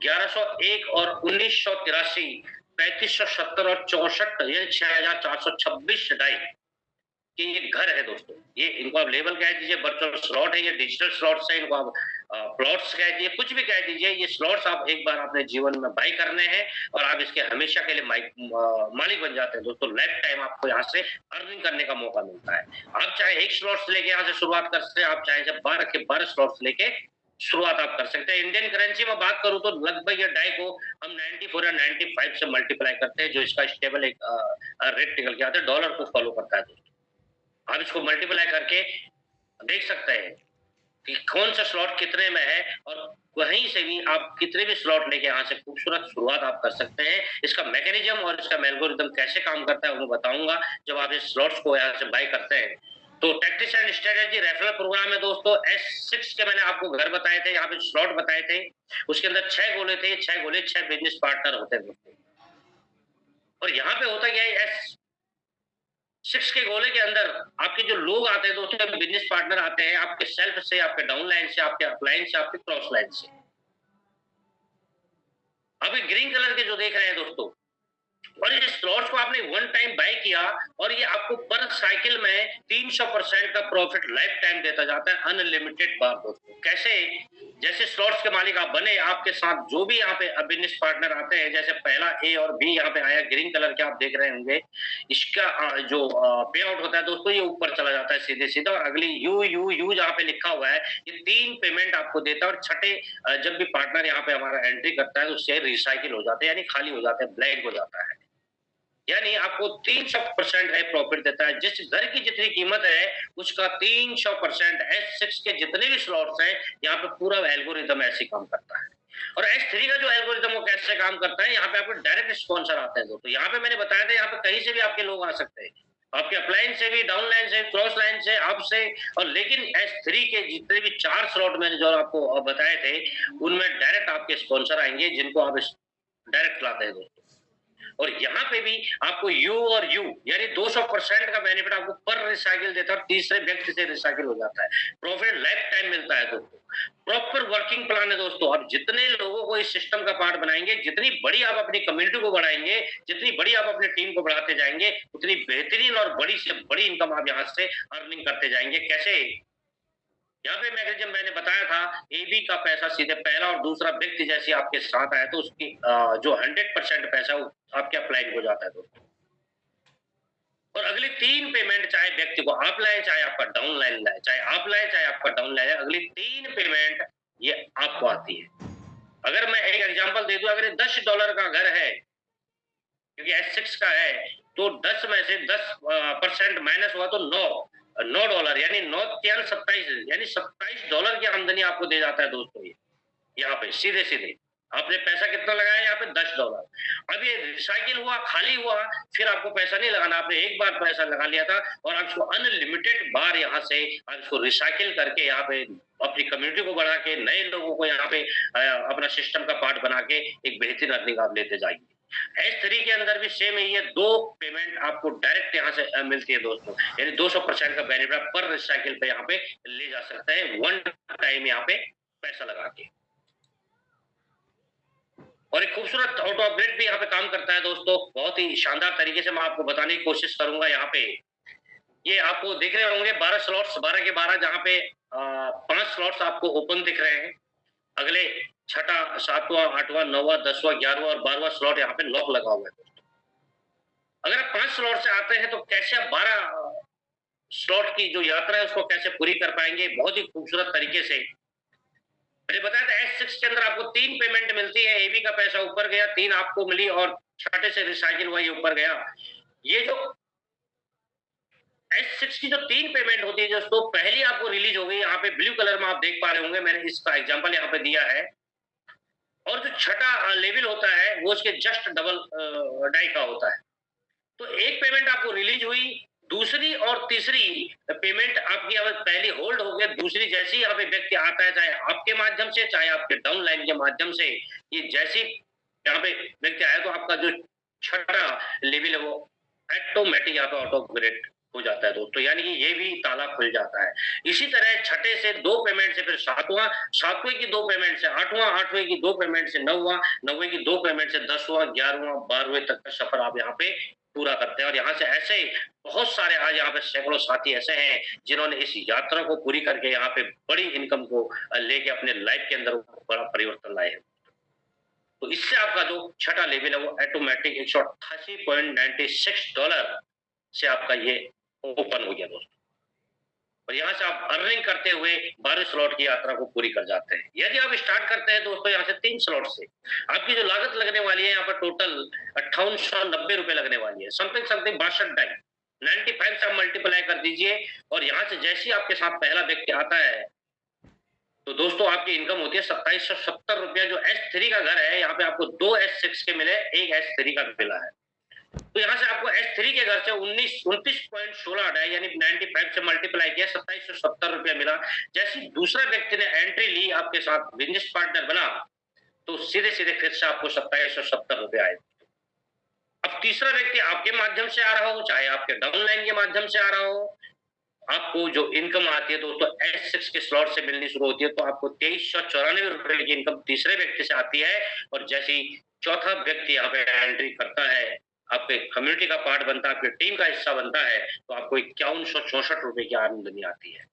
[SPEAKER 1] 1101 और 1983, 3570 और 64, ये 6426 डाई कि ये घर है दोस्तों। ये इनको आप लेबल कह दीजिए, वर्चुअल स्लॉट है, ये डिजिटल स्लॉट्स है, इनको आप प्लॉट्स कह दीजिए, कुछ भी कह दीजिए। ये स्लॉट्स आप एक बार अपने जीवन में बाई करने हैं, और आप इसके हमेशा के लिए मालिक बन जाते हैं दोस्तों। लाइफ टाइम आपको यहाँ से अर्निंग करने का मौका मिलता है। आप चाहे एक स्लॉट्स लेके यहाँ से शुरुआत कर सकते हैं, आप चाहे जब 12 के 12 स्लॉट्स लेके शुरुआत आप कर सकते हैं। इंडियन करेंसी में बात करूं तो लगभग ये डाई को हम 94 या 95 से मल्टीप्लाई करते हैं, जो इसका स्टेबल एक रेट निकल के आता है, डॉलर को फॉलो करता है दोस्तों। आप इसको मल्टीप्लाई करके देख सकते हैं कि कौन सा स्लॉट कितने में है, और वहीं से भी आप कितने भी स्लॉट लेके यहाँ से खूबसूरत शुरुआत आप कर सकते हैं। इसका मैकेनिज्म और इसका एल्गोरिथम कैसे काम करता है वो बताऊंगा जब आप इस स्लॉट्स को यहाँ से बाय करते हैं। तो tactics and strategy referral programme है दोस्तों। S6 के मैंने आपको घर बताए थे, यहाँ पे स्लॉट बताए थे, उसके अंदर 6 गोले थे, 6 गोले 6 बिजनेस पार्टनर होते हैं दोस्तों। और यहाँ पे होता क्या है, S6 के गोले के अंदर आपके जो लोग आते हैं दोस्तों, बिजनेस पार्टनर आते हैं आपके सेल्फ से, आपके डाउन लाइन से, आपके अपलाइन से, आपके क्रॉस लाइन से। आप ये ग्रीन कलर के जो देख रहे हैं दोस्तों, और ये स्लॉट्स को आपने वन टाइम बाय किया, और ये आपको पर साइकिल में 300% का प्रॉफिट लाइफ टाइम देता जाता है, अनलिमिटेड बार दोस्तों। कैसे? जैसे स्लॉट्स के मालिक आप बने, आपके साथ जो भी यहाँ पे बिजनेस पार्टनर आते हैं, जैसे पहला ए और बी यहाँ पे आया, ग्रीन कलर के आप देख रहे होंगे, इसका जो पे आउट होता है दोस्तों, ये ऊपर चला जाता है सीधे सीधे, और अगली यू यू यू जहाँ पे लिखा हुआ है, ये 3 पेमेंट आपको देता है। और छठे जब भी पार्टनर यहाँ पे हमारा एंट्री करता है, तो शेयर रिसाइकिल हो जाते हैं, यानी खाली हो जाते हैं, ब्लैंक हो जाता है। यानी आपको 300% है प्रॉफिट देता है। जिस घर की जितनी कीमत है उसका 300%। S6 के जितने भी स्लॉट्स हैं, यहाँ पे पूरा एल्गोरिदम ऐसे काम करता है। और S3 का जो एल्गोरिदम वो कैसे काम करता है, यहाँ पे आपको डायरेक्ट स्पॉन्सर आते हैं दोस्तों। यहाँ पे मैंने बताया था, यहाँ पे कहीं से भी आपके लोग आ सकते हैं, आपके अपलाइन से भी, डाउन लाइन से, क्रॉस लाइन से, आपसे। और लेकिन S3 के जितने भी 4 स्लॉट मैंने जो आपको बताए थे, उनमें डायरेक्ट आपके स्पॉन्सर आएंगे, जिनको आप डायरेक्ट लाते हैं दोस्तों। और यहाँ पे भी आपको यू और यू यानी 200% का बेनिफिट आपको पर रिसाइकिल देता है, और तीसरे व्यक्ति से रिसाइकिल हो जाता है। प्रॉफिट लाइफ टाइम मिलता है दोस्तों। प्रॉपर वर्किंग प्लान है दोस्तों। आप जितने लोगों को इस सिस्टम का पार्ट बनाएंगे, जितनी बड़ी आप अपनी कम्युनिटी को बढ़ाएंगे, जितनी बड़ी आप अपनी टीम को बढ़ाते जाएंगे, उतनी बेहतरीन और बड़ी से बड़ी इनकम आप यहाँ से अर्निंग करते जाएंगे। कैसे? यहाँ पे मैकेनिज्म मैंने बताया था, एबी का पैसा सीधे पहला और दूसरा व्यक्ति जैसे आपके साथ आया तो उसकी जो 100% पैसा वो आपके अपलाइन हो जाता है दोस्तों। और अगली 3 पेमेंट चाहे व्यक्ति को आप लाए, चाहे आपका डाउन लाइन लाए, चाहे आप लाए, चाहे आपका डाउन लाए, अगली 3 पेमेंट ये आपको आती है। अगर मैं एक एग्जांपल दे दूं, अगर ये $10 का घर है, क्योंकि S6 का है, तो 10 में से 10% माइनस हुआ तो 9 डॉलर, यानी 9 त्यान 27, यानी $27 की आमदनी आपको दे जाता है दोस्तों। ये यहाँ पे सीधे सीधे आपने पैसा कितना लगाया यहाँ पे $10। अब ये रिसाइकिल हुआ, खाली हुआ, फिर आपको पैसा नहीं लगाना, आपने एक बार पैसा लगा लिया था और आप इसको अनलिमिटेड बार यहाँ से आप इसको रिसाइकिल करके यहाँ पे अपनी कम्युनिटी को बढ़ा के, नए लोगों को यहाँ पे अपना सिस्टम का पार्ट बना के एक बेहतरीन अर्निंग आप लेते जाएंगे। S3 के अंदर भी सेम है, ये 2 पेमेंट आपको डायरेक्ट यहाँ से मिलती है दोस्तों, यानी 200% का बेनिफिट आप पर रिसाइकिल पे यहाँ पे ले जा सकते हैं, वन टाइम यहाँ पे पैसा लगा के। और एक खूबसूरत ऑटो अपग्रेड भी यहाँ पे काम करता है दोस्तों, बहुत ही शानदार तरीके से मैं आपको बताने की कोशिश करूंगा। यहाँ पे ये आपको दिख रहे होंगे 12 स्लॉट्स, 12 के 12, जहाँ पे 5 स्लॉट्स आपको ओपन दिख रहे हैं। अगले 6वां, 7वां, 8वां, 9वां, 10वां, 11वां और 12वां स्लॉट यहाँ पे लॉक लगा हुआ है दोस्तों। अगर आप 5 स्लॉट से आते हैं तो कैसे आप 12 स्लॉट की जो यात्रा है उसको कैसे पूरी कर पाएंगे, बहुत ही खूबसूरत तरीके से मैंने बताया था। S6 के अंदर आपको 3 पेमेंट मिलती है, एबी का पैसा ऊपर गया, 3 आपको मिली और छठे से रिसाइकिल हुआ, ये ऊपर गया। ये जो S6 की जो 3 पेमेंट होती है दोस्तों, पहली आपको रिलीज हो गई, यहाँ पे ब्लू कलर में आप देख पा रहे होंगे, मैंने इसका एग्जांपल यहाँ पे दिया है। और जो छठा लेवल होता है वो उसके जस्ट डबल डाई का होता है। तो एक पेमेंट आपको रिलीज हुई, दूसरी और तीसरी पेमेंट आपकी यहाँ पहली होल्ड हो गई, दूसरी जैसे ही यहाँ पे व्यक्ति आता है, चाहे आपके माध्यम से चाहे आपके डाउन लाइन के माध्यम से, ये जैसे यहाँ पे व्यक्ति आया तो आपका जो छठा लेवल है वो ऑटोमेटिक यहाँ पे ऑटो अपग्रेड हो जाता है दोस्तों, यानी कि ये भी ताला खुल जाता है। इसी तरह छठे से 2 पेमेंट से फिर 7वां, 7वें की 2 पेमेंट से 8वां, 8वें की 2 पेमेंट से 9वां, 9वें की 2 पेमेंट से 10वां, 11वां, 12वें तक का सफर आप यहाँ पे पूरा करते हैं। और यहाँ से ऐसे ही बहुत सारे आज यहाँ पे सैकड़ों साथी ऐसे हैं जिन्होंने इस यात्रा को पूरी करके यहाँ पे बड़ी इनकम को लेके अपने लाइफ के अंदर बड़ा परिवर्तन लाए हैं। तो इससे आपका जो छठा लेवल है वो ऑटोमेटिक $188.96 से आपका ये ओपन हो गया दोस्तों। और यहाँ से आप अर्निंग करते हुए 12 स्लॉट की यात्रा को पूरी कर जाते हैं। यदि आप स्टार्ट करते हैं दोस्तों यहाँ से 3 स्लॉट से, आपकी जो लागत लगने वाली है यहाँ पर टोटल 5890 रुपए लगने वाली है, समथिंग समथिंग 62 टाइम 95 से आप मल्टीप्लाई कर दीजिए। और यहाँ से जैसे ही आपके साथ पहला व्यक्ति आता है तो दोस्तों आपकी इनकम होती है 2770 रुपया। जो S3 का घर है, यहाँ पे आपको 2 S6 के मिले, एक S3 का मिला है। तो यहाँ से आपको S3 के घर से 29.16 हटाया, यानी 95 से मल्टीप्लाई किया, 2770 रुपया मिला। जैसे दूसरा व्यक्ति ने एंट्री ली, आपके साथ बिजनेस पार्टनर बना, तो सीधे सीधे फिर से आपको 2770 रुपये आए। अब तीसरा व्यक्ति आपके माध्यम से आ रहा हो, चाहे आपके डाउनलाइन के माध्यम से आ रहा हो, आपको जो इनकम आती है दोस्तों S6 के स्लॉट से मिलनी शुरू होती है। तो आपको 2394 रुपए की इनकम तीसरे व्यक्ति से आती है। और जैसे ही चौथा व्यक्ति यहाँ पे एंट्री करता है, आपके कम्युनिटी का पार्ट बनता है, आपकी टीम का हिस्सा बनता है, तो आपको 5164 रुपए की आमदनी आती है।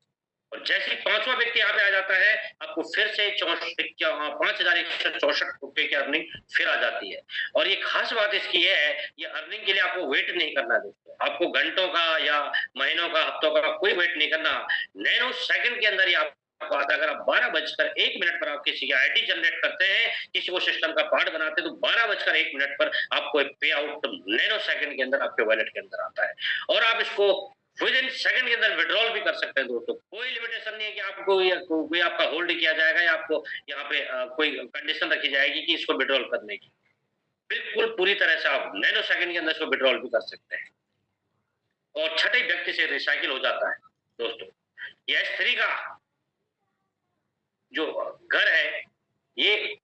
[SPEAKER 1] और जैसे ही 5वां व्यक्ति यहाँ पे आ जाता है, आपको फिर से 5164 रुपए की अर्निंग फिर आ जाती है। और ये खास बात इसकी ये है, ये अर्निंग के लिए आपको वेट नहीं करना है दोस्तों, आपको घंटों का या महीनों का, हफ्तों का कोई वेट नहीं करना। नैनो सेकंड के अंदर ही आपको आता है। अगर आप 12:01 पर आप किसी की आईडी जनरेट करते हैं, किसी को सिस्टम का पार्ट बनाते हैं, तो 12:01 पर आपको एक पे आउट नैनो सेकंड के अंदर आपके वॉलेट के अंदर आता है। और आप इसको विद इन सेकंड के अंदर विड्रॉल भी कर सकते हैं दोस्तों। कोई लिमिटेशन नहीं है कि आपको कोई आपका होल्ड किया जाएगा या आपको यहाँ पे कोई कंडीशन रखी जाएगी कि इसको विड्रॉल करने की। बिल्कुल पूरी तरह से आप नैनो सेकंड के अंदर इसको विड्रॉल भी कर सकते हैं। और छठे व्यक्ति से रिसाइकिल हो जाता है दोस्तों। ये S3 का जो घर है, ये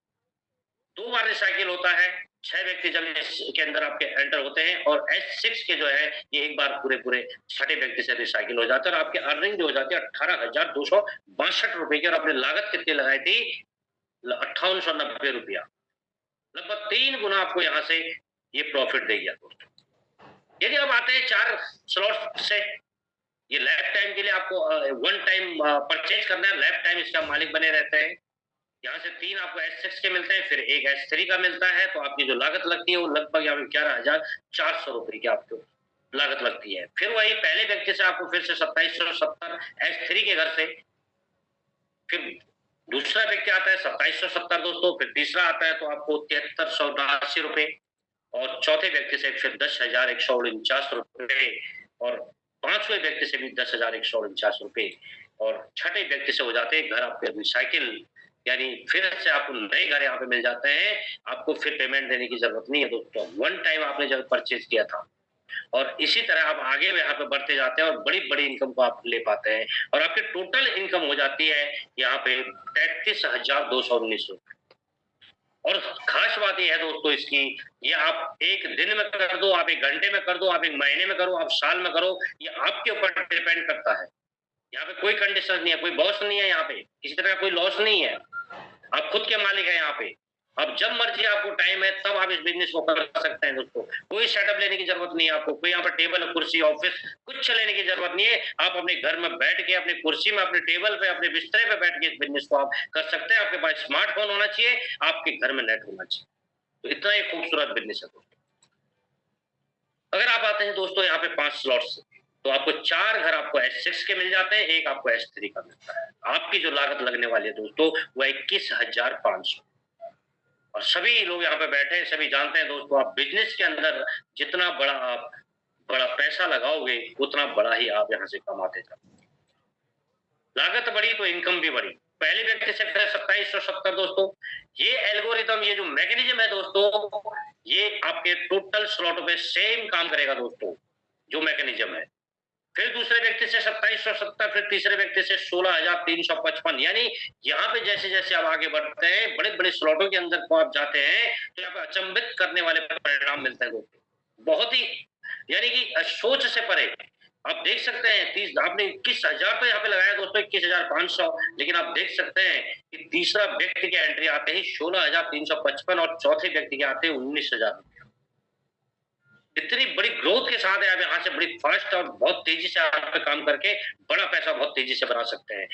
[SPEAKER 1] 2 बार रिसाइकिल होता है, 6 व्यक्ति जब इसके अंदर आपके एंटर होते हैं और S6 के जो है ये एक बार पूरे-पूरे छठे व्यक्ति से रिसाइकिल हो जाते हैं और आपकी अर्निंग जो हो जाती है 18,262 रुपए की और आपने लागत कितनी लगाई थी? ल ₹5890 लगभग 3 गुना आपको यहाँ से ये प्रॉफिट दे गया दोस्तों। यदि अब आते हैं 4 स्लॉट से, ये लाइफ टाइम के लिए आपको वन टाइम परचेज करना है, लाइफ टाइम इसका मालिक बने रहते हैं। यहाँ से 3 आपको S6 के मिलते हैं, फिर एक S3 का मिलता है, तो आपकी जो लागत लगती है वो लगभग यहाँ पे 11,400 रुपए की आपको लागत लगती है। फिर वही पहले व्यक्ति से आपको फिर से 2770 S3 के घर से, फिर दूसरा व्यक्ति आता है 2770 दोस्तों, फिर तीसरा आता है तो आपको 7389 रुपए और चौथे व्यक्ति से फिर 10,149 रुपए और पांचवें व्यक्ति से भी 10,149 रुपए और छठे व्यक्ति से हो जाते हैं घर आपके रिसाइकिल, यानी फिर से आपको नए घर यहाँ पे मिल जाते हैं, आपको फिर पेमेंट देने की जरूरत नहीं है दोस्तों। वन टाइम आपने जब परचेज किया था और इसी तरह आप आगे यहाँ पे बढ़ते जाते हैं और बड़ी-बड़ी इनकम को आप ले पाते हैं और आपकी टोटल इनकम हो जाती है यहाँ पे 33,219 रुपए। और खास बात ये है दोस्तों इसकी, ये आप एक दिन में कर दो, आप एक घंटे में कर दो, आप एक महीने में करो, आप साल में करो, ये आपके ऊपर डिपेंड करता है। यहाँ पे कोई कंडीशन नहीं है, कोई बॉस नहीं है यहाँ पे, किसी तरह का कोई लॉस नहीं है। आप खुद के मालिक हैं यहाँ पे। अब जब मर्जी आपको टाइम है तब आप इस बिजनेस को कर सकते हैं दोस्तों। कोई सेटअप लेने की जरूरत नहीं है आपको, कोई यहाँ पर टेबल, कुर्सी, ऑफिस कुछ लेने की जरूरत नहीं है। आप अपने घर में बैठ के, अपनी कुर्सी में, अपने टेबल पे, अपने बिस्तरे पे बैठ के इस बिजनेस को आप कर सकते हैं। आपके पास स्मार्टफोन होना चाहिए, आपके घर में नेट होना चाहिए। तो इतना ही खूबसूरत बिजनेस है दोस्तों। अगर आप आते हैं दोस्तों यहाँ पे 5 स्लॉट्स, तो आपको 4 घर आपको S6 के मिल जाते हैं, एक आपको S3 का मिलता है। आपकी जो लागत लगने वाली है दोस्तों वो 21,500 और सभी लोग यहाँ पे बैठे हैं, सभी जानते हैं दोस्तों, आप बिजनेस के अंदर जितना बड़ा आप बड़ा पैसा लगाओगे उतना बड़ा ही आप यहाँ से कमाते जाओगे। लागत बढ़ी तो इनकम भी बढ़ी। पहले व्यक्ति से फिर 2770 दोस्तों, ये एल्गोरिदम, ये जो मैकेनिज्म है दोस्तों, ये आपके टोटल स्लॉट पे सेम काम करेगा दोस्तों, जो मैकेनिज्म है। फिर दूसरे व्यक्ति से 2770, फिर तीसरे व्यक्ति से 16,355, यानी यहाँ पे जैसे-जैसे आप आगे बढ़ते हैं, बड़े-बड़े स्लॉटों के अंदर को आप जाते हैं, तो यहाँ पे अचंभित करने वाले परिणाम मिलते हैं दोस्तों। बहुत ही, यानी कि सोच से परे। आप देख सकते हैं 30 आपने 21,000 तो यहाँ पे लगाया दोस्तों, 21,500, लेकिन आप देख सकते हैं कि तीसरा व्यक्ति की एंट्री आते ही 16,355 और चौथे व्यक्ति के आते हैं 19,000। इतनी बड़ी ग्रोथ के साथ है, आप यहाँ से बड़ी फास्ट और बहुत तेजी से आप पे काम करके बड़ा पैसा बहुत तेजी से बना सकते हैं।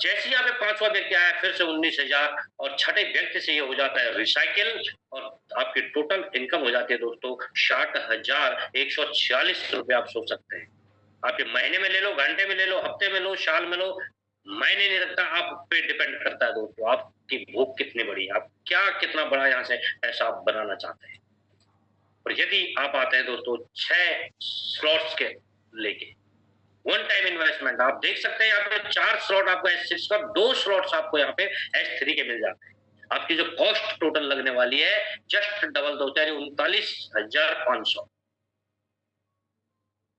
[SPEAKER 1] जैसे ही यहाँ पे 5वां व्यक्ति आया फिर से 19,000 और छठे व्यक्ति से ये हो जाता है रिसाइकिल और आपकी टोटल इनकम हो जाती है दोस्तों 60,146 रुपए। आप सोच सकते हैं, आप ये महीने में ले लो, घंटे में ले लो, हफ्ते में लो, साल में लो, मायने नहीं रखता, आप पे डिपेंड करता है दोस्तों, आपकी भूख कितनी बड़ी है, आप क्या कितना बड़ा यहाँ से पैसा आप बनाना चाहते हैं। और यदि आप आते हैं दोस्तों 6 स्लॉट्स के लेके, वन टाइम इन्वेस्टमेंट, आप देख सकते हैं यहाँ पे 4 स्लॉट आपको S6 का, 2 स्लॉट्स आपको यहाँ पे S3 के मिल जाते हैं। आपकी जो कॉस्ट टोटल लगने वाली है जस्ट डबल दोस्तों, यानी 39,500।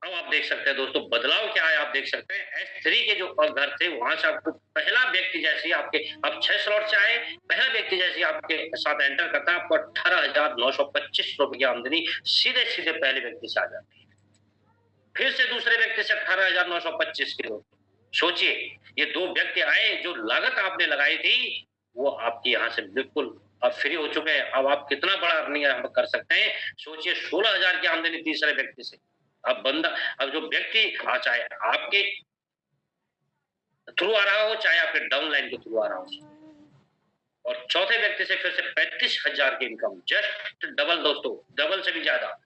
[SPEAKER 1] अब आप देख सकते हैं दोस्तों बदलाव क्या है, आप देख सकते हैं S3 के जो घर थे वहां से आपको पहला व्यक्ति जैसे ही आपके अब 6 स्लॉट से आए, पहला व्यक्ति जैसे ही आपके साथ एंटर करता है, आपको 18,925 रुपए की आमदनी सीधे सीधे पहले व्यक्ति से आ जाती है। फिर से दूसरे व्यक्ति से 18,925 की दोस्तों, सोचिए ये 2 व्यक्ति आए, जो लागत आपने लगाई थी वो आपकी यहाँ से बिल्कुल अब फ्री हो चुके हैं। अब आप कितना बड़ा अर्निंग यहाँ कर सकते हैं, सोचिए 16,000 की आमदनी तीसरे व्यक्ति से। अब बंदा, अब जो व्यक्ति चाहे आपके थ्रू आ रहा हो, चाहे आपके डाउनलाइन के थ्रू आ रहा हो, और चौथे व्यक्ति से फिर से 35,000 की इनकम, जस्ट डबल दोस्तों, डबल से भी ज्यादा।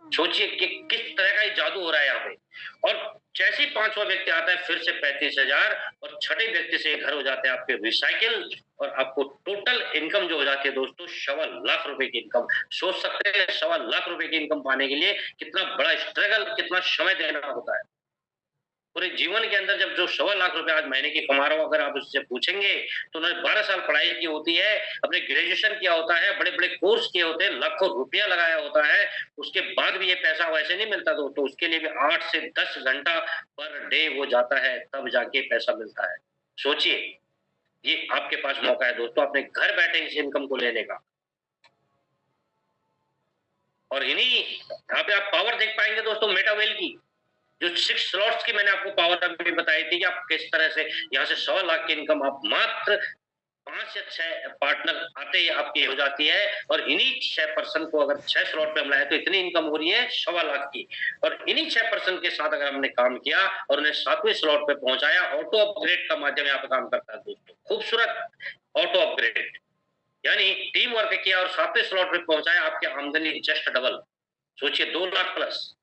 [SPEAKER 1] सोचिए कि किस तरह का जादू हो रहा है यहाँ पे। और जैसे ही 5वां व्यक्ति आता है फिर से 35,000 और छठे व्यक्ति से घर हो जाते हैं आपके रिसाइकिल और आपको टोटल इनकम जो हो जाती है दोस्तों 1,25,00,000 रुपए की इनकम। सोच सकते हैं 1,25,00,000 रुपए की इनकम पाने के लिए कितना बड़ा स्ट्रगल, कितना समय देना होता है। पूरे जीवन के अंदर जब जो 1,25,00,000 रुपए आज महीने की कमा रहा हूं, अगर आप उससे पूछेंगे तो उन्होंने 12 साल पढ़ाई की होती है, अपने ग्रेजुएशन किया होता है, बड़े बड़े कोर्स किए होते हैं, लाखों रुपया लगाया होता है, उसके बाद भी ये पैसा वैसे नहीं मिलता दोस्तों, उसके लिए भी 8 से 10 घंटा पर डे वो जाता है, तब जाके पैसा मिलता है। सोचिए, ये आपके पास मौका है दोस्तों अपने घर बैठे इस इनकम को लेने का। और इन्हीं यहाँ पे आप पावर देख पाएंगे दोस्तों मेटावेल की, जो 6 स्लॉट्स की मैंने आपको पावर अभी बताई थी कि आप किस तरह से यहाँ से 100 लाख की इनकम आप मात्र 5 या 6 पार्टनर आते ही आपकी हो जाती है। और इन्हीं 6 पर्सन को अगर 6 स्लॉट पे हम लाए तो इतनी इनकम हो रही है 1.25 लाख की। और इन्हीं 6 पर्सन के साथ अगर हमने काम किया और उन्हें 7वें स्लॉट पे पहुंचाया, ऑटो अपग्रेड का माध्यम यहाँ पे काम करता है दोस्तों, खूबसूरत ऑटो अपग्रेड, यानी टीम वर्क किया और 7वें स्लॉट पे पहुंचाया, आपकी आमदनी जस्ट डबल, सोचिए 2 लाख प्लस।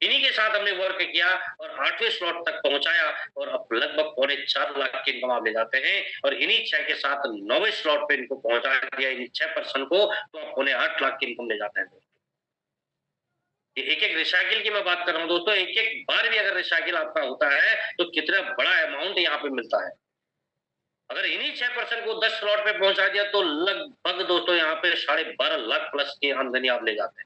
[SPEAKER 1] इन्हीं के साथ हमने वर्क किया और 8वें स्लॉट तक पहुंचाया और अब लगभग 3.25 लाख की इनकम आप ले जाते हैं। और इन्हीं 6 के साथ 9वें स्लॉट पे इनको पहुंचा दिया, इन्हीं 6 पर्सन को, तो आप 8.25 लाख की इनकम ले जाते हैं। ये एक-एक रिसाइकिल की मैं बात कर रहा हूँ दोस्तों, एक-एक बार भी अगर रिसाइकिल आपका होता है तो कितना बड़ा अमाउंट यहाँ पे मिलता है। अगर इन्हीं 6 पर्सन को 10 स्लॉट पे पहुंचा दिया तो लगभग दोस्तों यहाँ पे 12.5 लाख प्लस की आमदनी आप ले जाते हैं।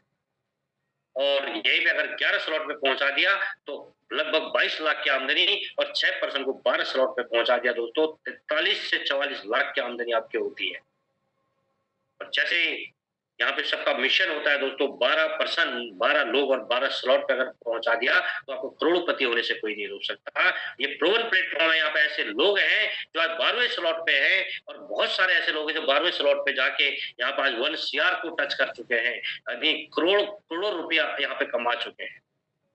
[SPEAKER 1] और यही पे अगर 11 स्लॉट पे पहुंचा दिया तो लगभग 22 लाख की आमदनी, और 6 पर्सन को 12 स्लॉट पे पहुंचा दिया दोस्तों 43 से 44 लाख की आमदनी आपकी होती है। और जैसे यहाँ पे सबका मिशन होता है दोस्तों, 12 पर्सन 12 लोग और 12 स्लॉट पे अगर पहुंचा दिया तो आपको करोड़पति होने से कोई नहीं रोक सकता। ये प्रोवन प्लेटफॉर्म है, यहाँ पे ऐसे लोग हैं जो आज 12वें स्लॉट पे हैं, और बहुत सारे ऐसे लोग हैं जो 12वें स्लॉट पे जाके यहाँ पे आज 1 सीआर को टच कर चुके हैं, अभी करोड़ करोड़ों रुपया यहाँ पे कमा चुके हैं।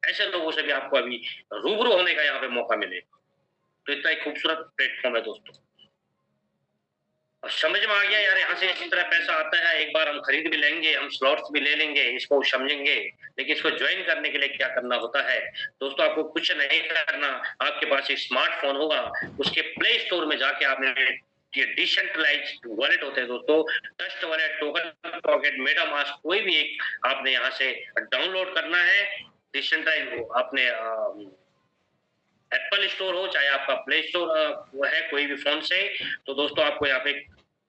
[SPEAKER 1] ऐसे लोगों से भी आपको अभी रूबरू होने का यहाँ पे मौका मिलेगा। तो इतना ही खूबसूरत प्लेटफॉर्म है दोस्तों। और समझ में आ गया यार, यहाँ से इसी तरह पैसा आता है, एक बार हम खरीद भी लेंगे, हम स्लॉट्स भी ले लेंगे, इसको समझेंगे, लेकिन इसको ज्वाइन करने के लिए क्या करना होता है दोस्तों? आपको कुछ नहीं करना, आपके पास एक स्मार्टफोन होगा, उसके प्ले स्टोर में जाके आपने ये डिसेंट्रलाइज्ड वॉलेट होते हैं दोस्तों, trust wallet, token pocket, MetaMask, कोई भी एक आपने यहाँ से डाउनलोड करना है। डिसेंट्रलाइज आपने एप्पल स्टोर हो चाहे आपका प्ले स्टोर वो है कोई भी फोन से, तो दोस्तों आपको यहाँ पे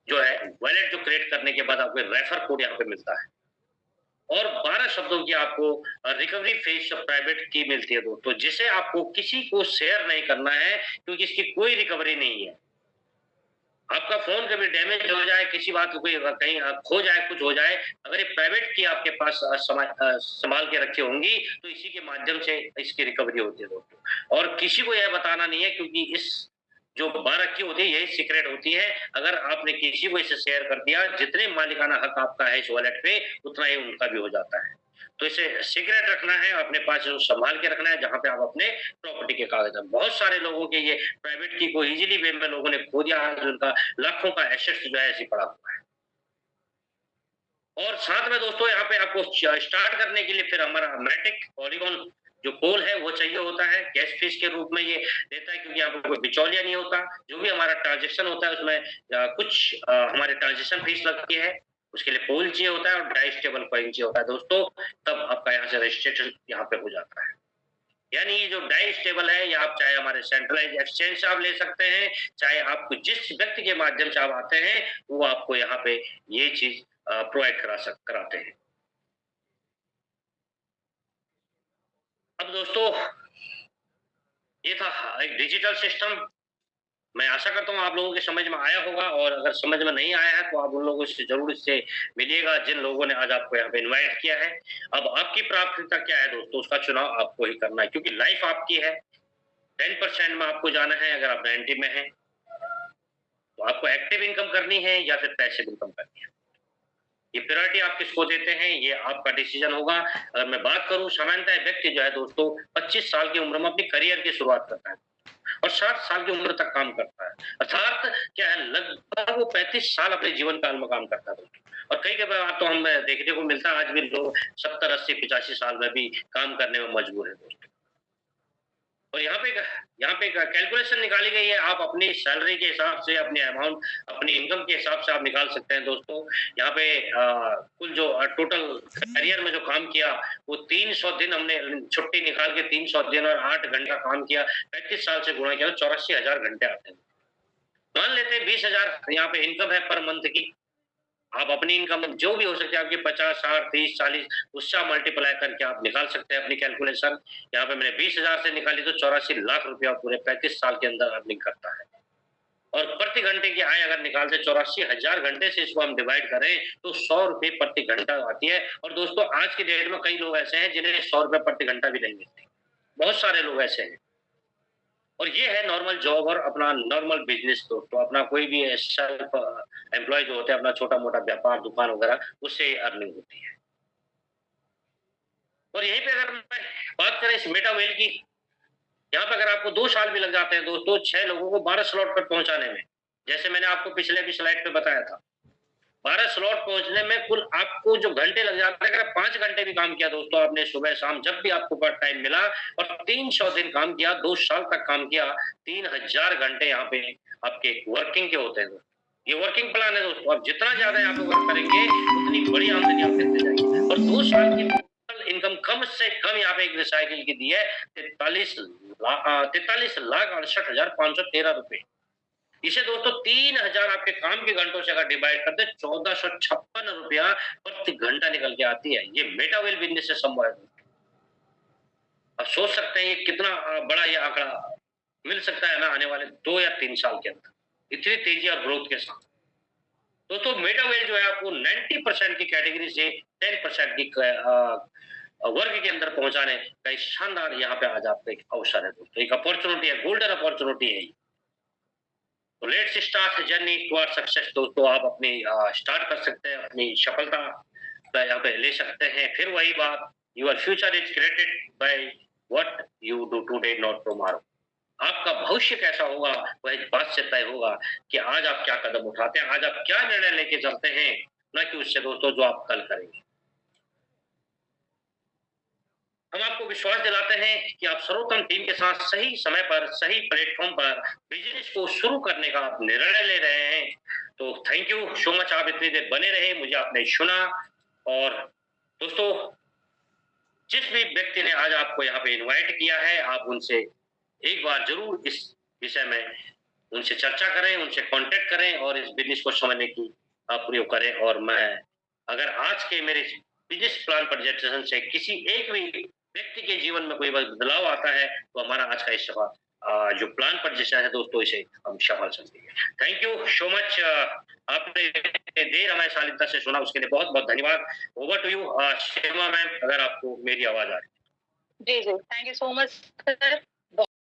[SPEAKER 1] जो है वॉलेट जो क्रिएट करने के बाद आपको रेफर कोड यहाँ पे मिलता है, और 12 शब्दों की आपको रिकवरी फेज प्राइवेट की मिलती है दोस्तों, जिसे आपको किसी को शेयर नहीं करना है क्योंकि इसकी कोई रिकवरी नहीं है। आपका फोन कभी डैमेज हो जाए, किसी बात को कोई कहीं खो जाए, कुछ हो जाए, अगर ये प्राइवेट की आपके पास संभाल के रखी होंगी तो इसी के माध्यम से इसकी रिकवरी होती है दोस्तों। और किसी को यह बताना नहीं है क्योंकि इस जो 12 की होती है यही सीक्रेट होती है। अगर आपने किसी को इसे शेयर कर दिया, जितने मालिकाना हक आपका है इस वॉलेट पे, उतना ही उनका भी हो जाता है। तो इसे सीक्रेट रखना है, अपने पास जो संभाल के रखना है, जहाँ पे आप अपने प्रॉपर्टी के कागज हैं। बहुत सारे लोगों के ये प्राइवेट की को इजीली वे में लोगों ने खो दिया है, उनका लाखों का एसेट्स जो है ऐसे पड़ा हुआ है। और साथ में दोस्तों यहाँ पे आपको स्टार्ट करने के लिए फिर हमारा मैटिक पॉलीगॉन जो पोल है वो चाहिए होता है, कैश फीस के रूप में ये देता है, क्योंकि यहाँ पे कोई बिचौलिया नहीं होता। जो भी हमारा ट्रांजेक्शन होता है उसमें कुछ हमारे ट्रांजेक्शन फीस लगती है, उसके लिए पोल चाहिए होता है और डाई स्टेबल कॉइन चाहिए होता है दोस्तों, तब आपका यहाँ से रजिस्ट्रेशन यहाँ पे हो जाता है। यानी ये जो डाई स्टेबल है, या आप चाहे हमारे सेंट्रलाइज एक्सचेंज से आप ले सकते हैं, चाहे आपको जिस व्यक्ति के माध्यम से आप आते हैं वो आपको यहाँ पे ये चीज प्रोवाइड कराते हैं। अब दोस्तों ये था एक डिजिटल सिस्टम। मैं आशा करता हूँ आप लोगों के समझ में आया होगा, और अगर समझ में नहीं आया है तो आप उन लोगों से जरूर इससे मिलिएगा जिन लोगों ने आज आपको यहाँ पे इनवाइट किया है। अब आपकी प्राथमिकता क्या है दोस्तों, उसका चुनाव आपको ही करना है, क्योंकि लाइफ आपकी है। 10% में आपको जाना है, अगर आप 90 में है तो आपको एक्टिव इनकम करनी है या फिर पैसिव इनकम करनी है। ये प्रायोरिटी आप किसको देते हैं ये आपका डिसीजन होगा। अगर मैं बात करूं, सामान्यतः व्यक्ति जो है दोस्तों 25 साल की उम्र में अपनी करियर की शुरुआत करता है और 60 साल की उम्र तक काम करता है, अर्थात क्या है लगभग वो 35 साल अपने जीवन काल में काम करता है दोस्तों। और कई बार तो हम देखने को मिलता है आज भी लोग 70, 80, 85 साल में भी काम करने में मजबूर है दोस्तों। और यहाँ पे कैलकुलेशन निकाली गई है, आप अपनी सैलरी के हिसाब से, अपनी अमाउंट, अपनी इनकम के हिसाब से आप निकाल सकते हैं दोस्तों। यहाँ पे कुल जो टोटल करियर में जो काम किया वो 300 दिन हमने छुट्टी निकाल के 300 दिन और 8 घंटा काम किया, 35 साल से गुणा किया तो 84,000 घंटे आते हैं। मान लेते हैं 20,000 यहाँ पे इनकम है पर मंथ की। आप अपनी इनकम जो भी हो सकती है आपकी 50, 60, 30, 40, उससे आप मल्टीप्लाई करके आप निकाल सकते हैं अपनी कैलकुलेशन। यहाँ पे मैंने 20,000 से निकाली तो 84 लाख रुपया पूरे 35 साल के अंदर अर्निंग करता है। और प्रति घंटे की आय अगर निकालते 84,000 घंटे से इसको हम डिवाइड करें तो 100 रुपए प्रति घंटा आती है। और दोस्तों आज की डेट में कई लोग ऐसे हैं जिन्हें 100 रुपए प्रति घंटा भी नहीं मिलते। बहुत सारे लोग ऐसे हैं। और ये है नॉर्मल जॉब और अपना नॉर्मल बिज़नेस दोस्तों। अपना कोई भी सेल्फ एम्प्लॉयी जो होते हैं, अपना छोटा-मोटा व्यापार, दुकान वगैरह, उससे अर्निंग होती है। और यहीं पे अगर मैं बात करें इस मेटा वेल की, यहाँ पे अगर आपको 2 साल भी लग जाते हैं दोस्तों 6 लोगों को 12 स्लॉट पर पहुँचाने में। जैसे मैंने आपको पिछले भी स्लाइड पे बताया था। 12 स्लॉट पहुँचने में कुल आपको जो घंटे लग जाते हैं, अगर 5 घंटे भी काम किया दोस्तों आपने सुबह-शाम जब भी आपको पार्ट टाइम मिला और 300 दिन काम किया, 2 साल तक काम किया, 3000 घंटे यहाँ पे आपके वर्किंग के होते हैं दोस्तों। ये वर्किंग प्लान है दोस्तों। आप जितना ज़्यादा यहाँ पे वर्क करेंगे, उतनी बड़ी आमदनी आप करते जाएँगे। और 2 साल की टोटल इनकम कम से कम यहाँ पे एक रिसाइकिल की दी है 43,68,513 रुपए। इसे दोस्तों 3000 आपके काम के घंटों से अगर डिवाइड करते 1456 रुपया प्रति घंटा निकल के आती है। ये मेटावेल बिजनेस से संभव है। अब सोच सकते हैं ये कितना बड़ा ये आंकड़ा मिल सकता है ना आने वाले 2 या 3 साल के अंदर इतनी तेजी और ग्रोथ के साथ। दोस्तों मेटावेल जो है आपको 90% की कैटेगरी से 10% की वर्ग के अंदर पहुंचाने का एक शानदार यहाँ पे आज आपका एक अवसर है दोस्तों। एक अपॉर्चुनिटी है, गोल्डन अपॉर्चुनिटी है। तो let's start journey toward success दोस्तों। आप अपनी स्टार्ट कर सकते हैं, अपनी सफलता का यहाँ पे ले सकते हैं। फिर वही बात, your future is created by what you do today not tomorrow. आपका भविष्य कैसा होगा वह इस बात से तय होगा कि आज आप क्या कदम उठाते हैं, आज आप क्या निर्णय लेके चलते हैं, ना कि उससे दोस्तों जो आप कल करेंगे। हम आपको विश्वास दिलाते हैं कि आप सर्वोत्तम टीम के साथ सही समय पर, सही प्लेटफ़ॉर्म पर बिज़नेस को शुरू करने का आप निर्णय ले रहे हैं। तो थैंक यू सो मच, आप इतनी देर बने रहे, मुझे आपने सुना। और दोस्तों जिस भी व्यक्ति ने आज आपको यहाँ पे इनवाइट किया है, आप उनसे एक बार ज़रूर इस विषय में उनसे चर्चा करें, उनसे कॉन्टैक्ट करें और इस बिज़नेस को समझने की प्रयोग करें। और मैं अगर आज के मेरे बिज़नेस प्लान प्रेजेंटेशन से किसी एक भी व्यक्ति के जीवन में कोई बदलाव आता है, तो हमारा आज का इस जो प्लान प्रेजेंटेशन है दोस्तों, इसे हम सफल समझेंगे। Thank you so much. आपने देर हमारे शालीनता से सुना उसके लिए बहुत-बहुत धन्यवाद। Over to you Seema ma'am, अगर आपको मेरी आवाज़ आ रही है।
[SPEAKER 2] जी, जी। Thank you so much sir.